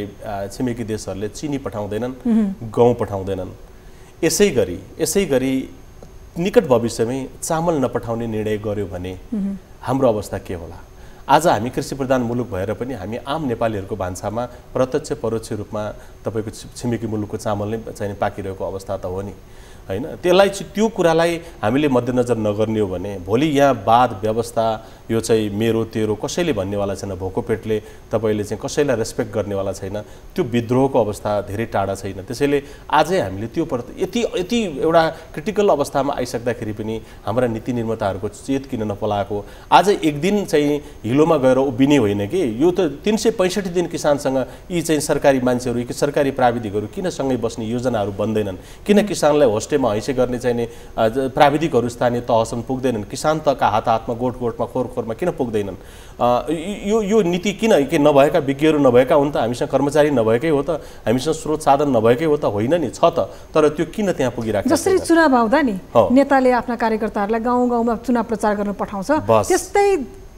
छिमेकी देशहरूले चिनी पठाउँदैनन्, गहुँ पठाउँदैनन्। यसै गरी निकट भविष्यमै चामल नपठाउने निर्णय गर्यो भने हाम्रो अवस्था के होला? आज हामी कृषि प्रधान मुलुक भएर पनि हामी आम नेपालीहरूको भान्सामा प्रत्यक्ष परोक्ष रूपमा तपाईँको छिमेकी मुलुकको चामल नै चाहिँ पाकिरहेको अवस्था त हो नि होइन। त्यसलाई त्यो कुरालाई हामीले मध्यनजर नगर्ने हो भने भोलि यहाँ वाद व्यवस्था यो चाहिँ मेरो तेरो कसैले भन्नेवाला छैन, भोको पेटले तपाईँले चाहिँ कसैलाई रेस्पेक्ट गर्नेवाला छैन, त्यो विद्रोहको अवस्था धेरै टाढा छैन। त्यसैले आजै हामीले त्यो यति एउटा क्रिटिकल अवस्थामा आइसक्दाखेरि पनि हाम्रा नीति निर्माताहरूको चेत किन नपलाएको? आज एक दिन चाहिँ हिलोमा गएर उभिने होइन कि, यो त 365 दिन किसानसँग यी चाहिँ सरकारी मान्छेहरू, यी सरकारी प्राविधिकहरू किन सँगै बस्ने योजनाहरू बन्दैनन्? किन किसानलाई होस्टेमा हैसे गर्ने चाहिने प्राविधिकहरू स्थानीय तहसम्म पुग्दैनन्? किसान तका हातमा गोठमा खोरमा किन पुग्दैनन्? यो नीति किन के नभएका विज्ञहरू नभएका हुन् त? हामीसँग कर्मचारी नभएकै हो त? हामीसँग स्रोत साधन नभएकै हो त? होइन नि, छ त। तर त्यो किन त्यहाँ पुगिराखेको? जसरी चुनाव आउँदा नि नेताले आफ्ना कार्यकर्ताहरूलाई गाउँमा चुनाव प्रचार गर्न पठाउँछ, त्यस्तै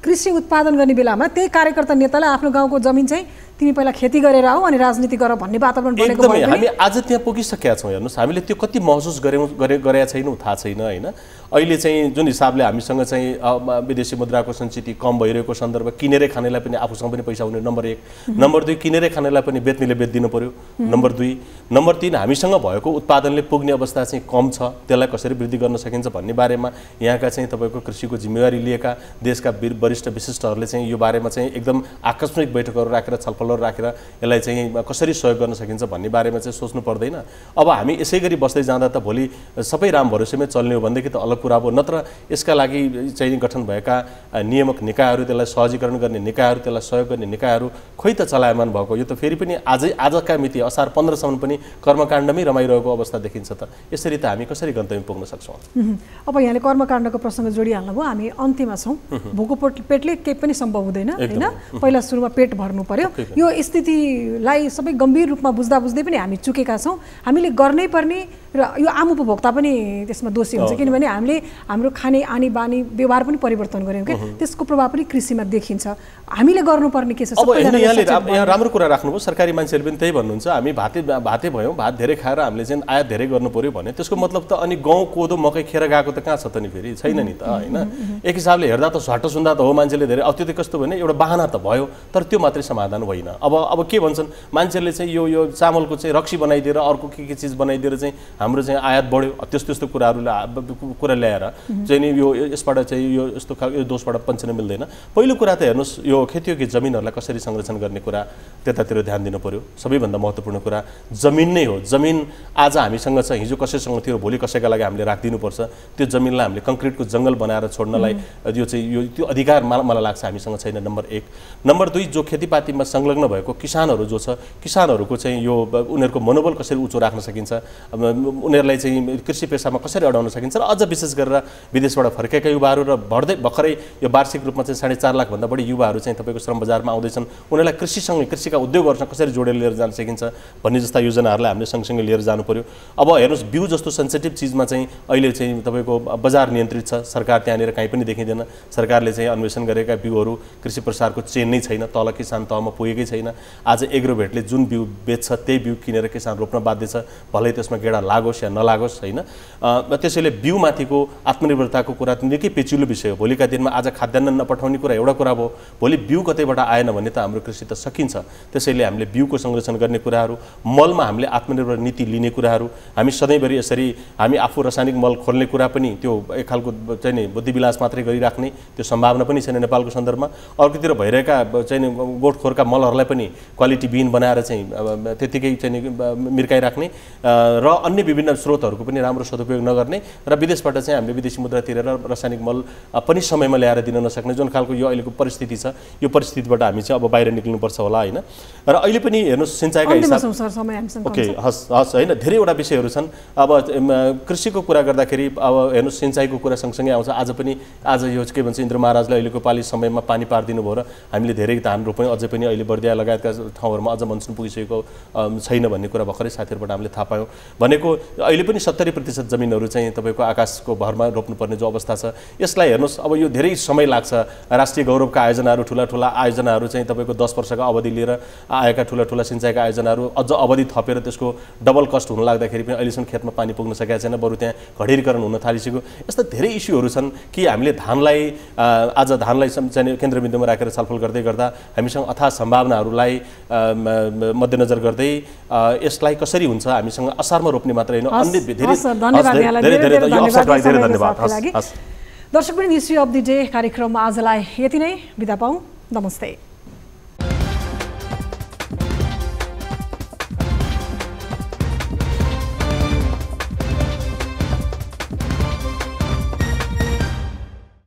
कृषि उत्पादन गर्ने बेलामा त्यही कार्यकर्ता नेतालाई आफ्नो गाउँको जमिन चाहिँ तिमी पहिला खेती गरेर आऊ अनि राजनीति गर भन्ने वातावरण बनेको भए पनि हामी आज त्यहाँ पुगिसकेका छौँ। हेर्नुहोस्, हामीले त्यो कति महसुस गरेका छैनौँ थाहा छैन होइन। अहिले चाहिँ जुन हिसाबले हामीसँग चाहिँ विदेशी मुद्राको सञ्चित कम भइरहेको सन्दर्भ, किनेरै खानेलाई पनि आफूसँग पनि पैसा हुने नम्बर 1, नम्बर 2 किनेरै खानेलाई पनि बेच्नेले बेच्दिनु पर्यो, नम्बर 2, नम्बर 3 हामीसँग भएको उत्पादनले पुग्ने अवस्था चाहिँ कम छ, त्यसलाई कसरी वृद्धि गर्न सकिन्छ भन्ने बारेमा यहाँका चाहिँ तपाईँको कृषिको जिम्मेवारी लिएका देशका वरिष्ठ विशिष्टहरूले चाहिँ यो बारेमा चाहिँ एकदम आकस्मिक बैठकहरू राखेर छलफलहरू राखेर यसलाई चाहिँ कसरी सहयोग गर्न सकिन्छ भन्ने बारेमा चाहिँ सोच्नु पर्दैन। अब हामी यसै गरी बस्दै जाँदा त भोलि सबै राम भरोसेमै चल्ने हो भनेदेखि त अलग कुरा हो। नत्र यसका लागि चाहिँ गठन भएका नियामक निकायहरू, त्यसलाई सहजीकरण गर्ने निकायहरू, त्यसलाई सहयोग गर्ने निकायहरू खोइ त चलायमान भएको? यो त फेरि पनि आजका मिति असार 15सम्म पनि कर्मकाण्डमै रमाइरहेको अवस्था देखिन्छ त। यसरी त हामी कसरी गन्तव्य पुग्न सक्छौँ? अब यहाँले कर्मकाण्डको प्रसङ्ग जोडिहाल्नुभयो, हामी अन्त्यमा छौँ। भोको पेटले केही पनि सम्भव हुँदैन होइन, पहिला सुरुमा पेट भर्नु पर्यो। यो स्थितिलाई सबै गम्भीर रूपमा बुझ्दै पनि हामी चुकेका छौँ। हामीले गर्नै पर्ने र यो आम उपभोक्ता पनि त्यसमा दोषी हुन्छ, किनभने हामीले हाम्रो खाने आनी बानी व्यवहार पनि परिवर्तन गऱ्यौँ क्या, त्यसको प्रभाव पनि कृषिमा देखिन्छ। हामीले गर्नुपर्ने के छ? अब यहाँ राम्रो कुरा राख्नुभयो, सरकारी मान्छेहरूले पनि त्यही भन्नुहुन्छ, हामी भाते भयौँ, भात धेरै खाएर हामीले चाहिँ आयात धेरै गर्नु पर्यो भने त्यसको मतलब त अनि गहुँ कोदो मकै खेर गएको त कहाँ छ त नि? फेरि छैन नि त होइन। एक हिसाबले हेर्दा त झट्ट सुन्दा त हो मान्छेले धेरै, अब त्यो त कस्तो भने एउटा बाहना त भयो, तर त्यो मात्रै समाधान होइन। अब के भन्छन् मान्छेले चाहिँ यो चामलको चाहिँ रक्सी बनाइदिएर अर्को के चिज बनाइदिएर चाहिँ हाम्रो चाहिँ आयात बढ्यो, त्यस्तो कुरा ल्याएर चाहिँ नि यो यसबाट चाहिँ यो यस्तो यो दोषबाट पन्छिन मिल्दैन। पहिलो कुरा त हेर्नुहोस्, यो खेतीयोग्य जमिनहरूलाई कसरी संरक्षण गर्ने कुरा त्यतातिर ध्यान दिनु पर्यो। सबैभन्दा महत्त्वपूर्ण कुरा जमिन नै हो। जमिन आज हामीसँग छ, हिजो कसैसँग थियो, भोलि कसैका लागि हामीले राखिदिनुपर्छ। त्यो जमिनलाई हामीले कङ्क्रिटको जङ्गल बनाएर छोड्नलाई यो चाहिँ त्यो अधिकार मलाई लाग्छ हामीसँग छैन, नम्बर 1। नम्बर 2, जो खेतीपातीमा संलग्न भएको किसानहरू जो छ, किसानहरूको चाहिँ यो उनीहरूको मनोबल कसरी उच्च राख्न सकिन्छ, उनीहरूलाई चाहिँ कृषि पेसामा कसरी अडाउन सकिन्छ, र अझ विशेष गरेर विदेशबाट फर्केका युवाहरू र भर्खरै यो वार्षिक रूपमा चाहिँ 4.5 लाखभन्दा बढी युवाहरू चाहिँ तपाईँको श्रम बजारमा आउँदैछन्, उनीहरूलाई कृषिसँग कृषिका उद्योगहरूसँग कसरी जोडेर लिएर जान सकिन्छ भन्ने जस्ता योजनाहरूलाई हामीले सँगसँगै लिएर जानु पर्यो। अब हेर्नुहोस्, बिउ जस्तो सेन्सिटिभ चिजमा चाहिँ अहिले चाहिँ तपाईँको बजार नियन्त्रित छ, सरकार त्यहाँनिर कहीँ पनि देखिँदैन। सरकारले चाहिँ अन्वेषण गरेका बिउहरू कृषि प्रसारको चेन नै छैन, तल किसान तहमा पुगेकै छैन। आज एग्रोभेटले जुन बिउ बेच्छ त्यही बिउ किनेर किसान रोप्न बाध्य छ, भलै त्यसमा गेडा लागोस् या नलागोस् होइन। त्यसैले बिउमाथिको आत्मनिर्भरताको कुरा निकै पेचिलो विषय हो। भोलिका दिनमा आज खाद्यान्न नपठाउने कुरा एउटा कुरा भयो, भोलि बिउ कतैबाट आएन भने त हाम्रो कृषि त सकिन्छ। त्यसैले हामीले बिउको संरक्षण गर्ने कुराहरू, मलमा हामीले आत्मनिर्भर नीति लिने कुराहरू, हामी सधैँभरि यसरी हामी आफू रासायनिक मल खोल्ने कुरा पनि त्यो एक खालको चाहिँ नि बुद्धिविलास मात्रै गरिराख्ने त्यो सम्भावना पनि छैन नेपालको सन्दर्भमा। अर्कोतिर भइरहेका चाहिँ नि गोठखोरका मलहरूलाई पनि क्वालिटी बिन बनाएर चाहिँ त्यतिकै चाहिँ नि मिर्काइराख्ने र अन्य विभिन्न स्रोतहरूको पनि राम्रो सदुपयोग नगर्ने र विदेशबाट चाहिँ हामीले विदेशी मुद्रा तिरेर रासायनिक मल पनि समयमा ल्याएर दिन नसक्ने जुन खालको यो अहिलेको परिस्थिति छ, यो परिस्थितिबाट हामी चाहिँ अब बाहिर निक्लिनुपर्छ होला हैन। र अहिले पनि हेर्नुहोस् सिँचाइका हिसाब ओके हस् हैन, धेरैवटा विषयहरू छन्। अब कृषिको कुरा गर्दाखेरि अब हेर्नुहोस् सिँचाइको कुरा सँगसँगै आउँछ। आज यो के भन्छ इन्द्र महाराजले अहिलेको पाली समयमा पानी पारिदिनु भयो र हामीले धेरै धान रोप्यौँ, अझै पनि अहिले बर्दिया लगायतका ठाउँहरूमा अझ मनसुन पुगिसकेको छैन भन्ने कुरा भर्खरै साथीहरूबाट हामीले थाहा पायौँ। भनेको अहिले पनि 70% जमिनहरू चाहिँ तपाईँको आकाशको भरमा रोप्नुपर्ने जो अवस्था छ, यसलाई हेर्नुहोस् अब यो धेरै समय लाग्छ। राष्ट्रिय गौरवका आयोजनाहरू, ठुला आयोजनाहरू चाहिँ तपाईँको 10 वर्षका अवधि लिएर आएका ठुला सिँचाइका आयोजनाहरू अझ अवधि थपेर त्यसको डबल कस्ट हुन लाग्दाखेरि पनि अहिलेसम्म खेतमा पानी पुग्न सकेको छैन, बरु त्यहाँ घडीकरण हुन थालिसक्यो। यस्ता धेरै इस्युहरू छन् कि हामीले आज धानलाई चाहिँ केन्द्रबिन्दुमा राखेर छलफल गर्दै गर्दा हामीसँग अथाह सम्भावनाहरूलाई मध्यनजर गर्दै यसलाई कसरी हुन्छ हामीसँग असारमा रोप्ने मात्रै होइन अन्य धेरै धन्यवाद। दर्शक पनि हिस्ट्री अफ द डे कार्यक्रममा आजलाई यति नै बिदा पाऊँ। नमस्ते।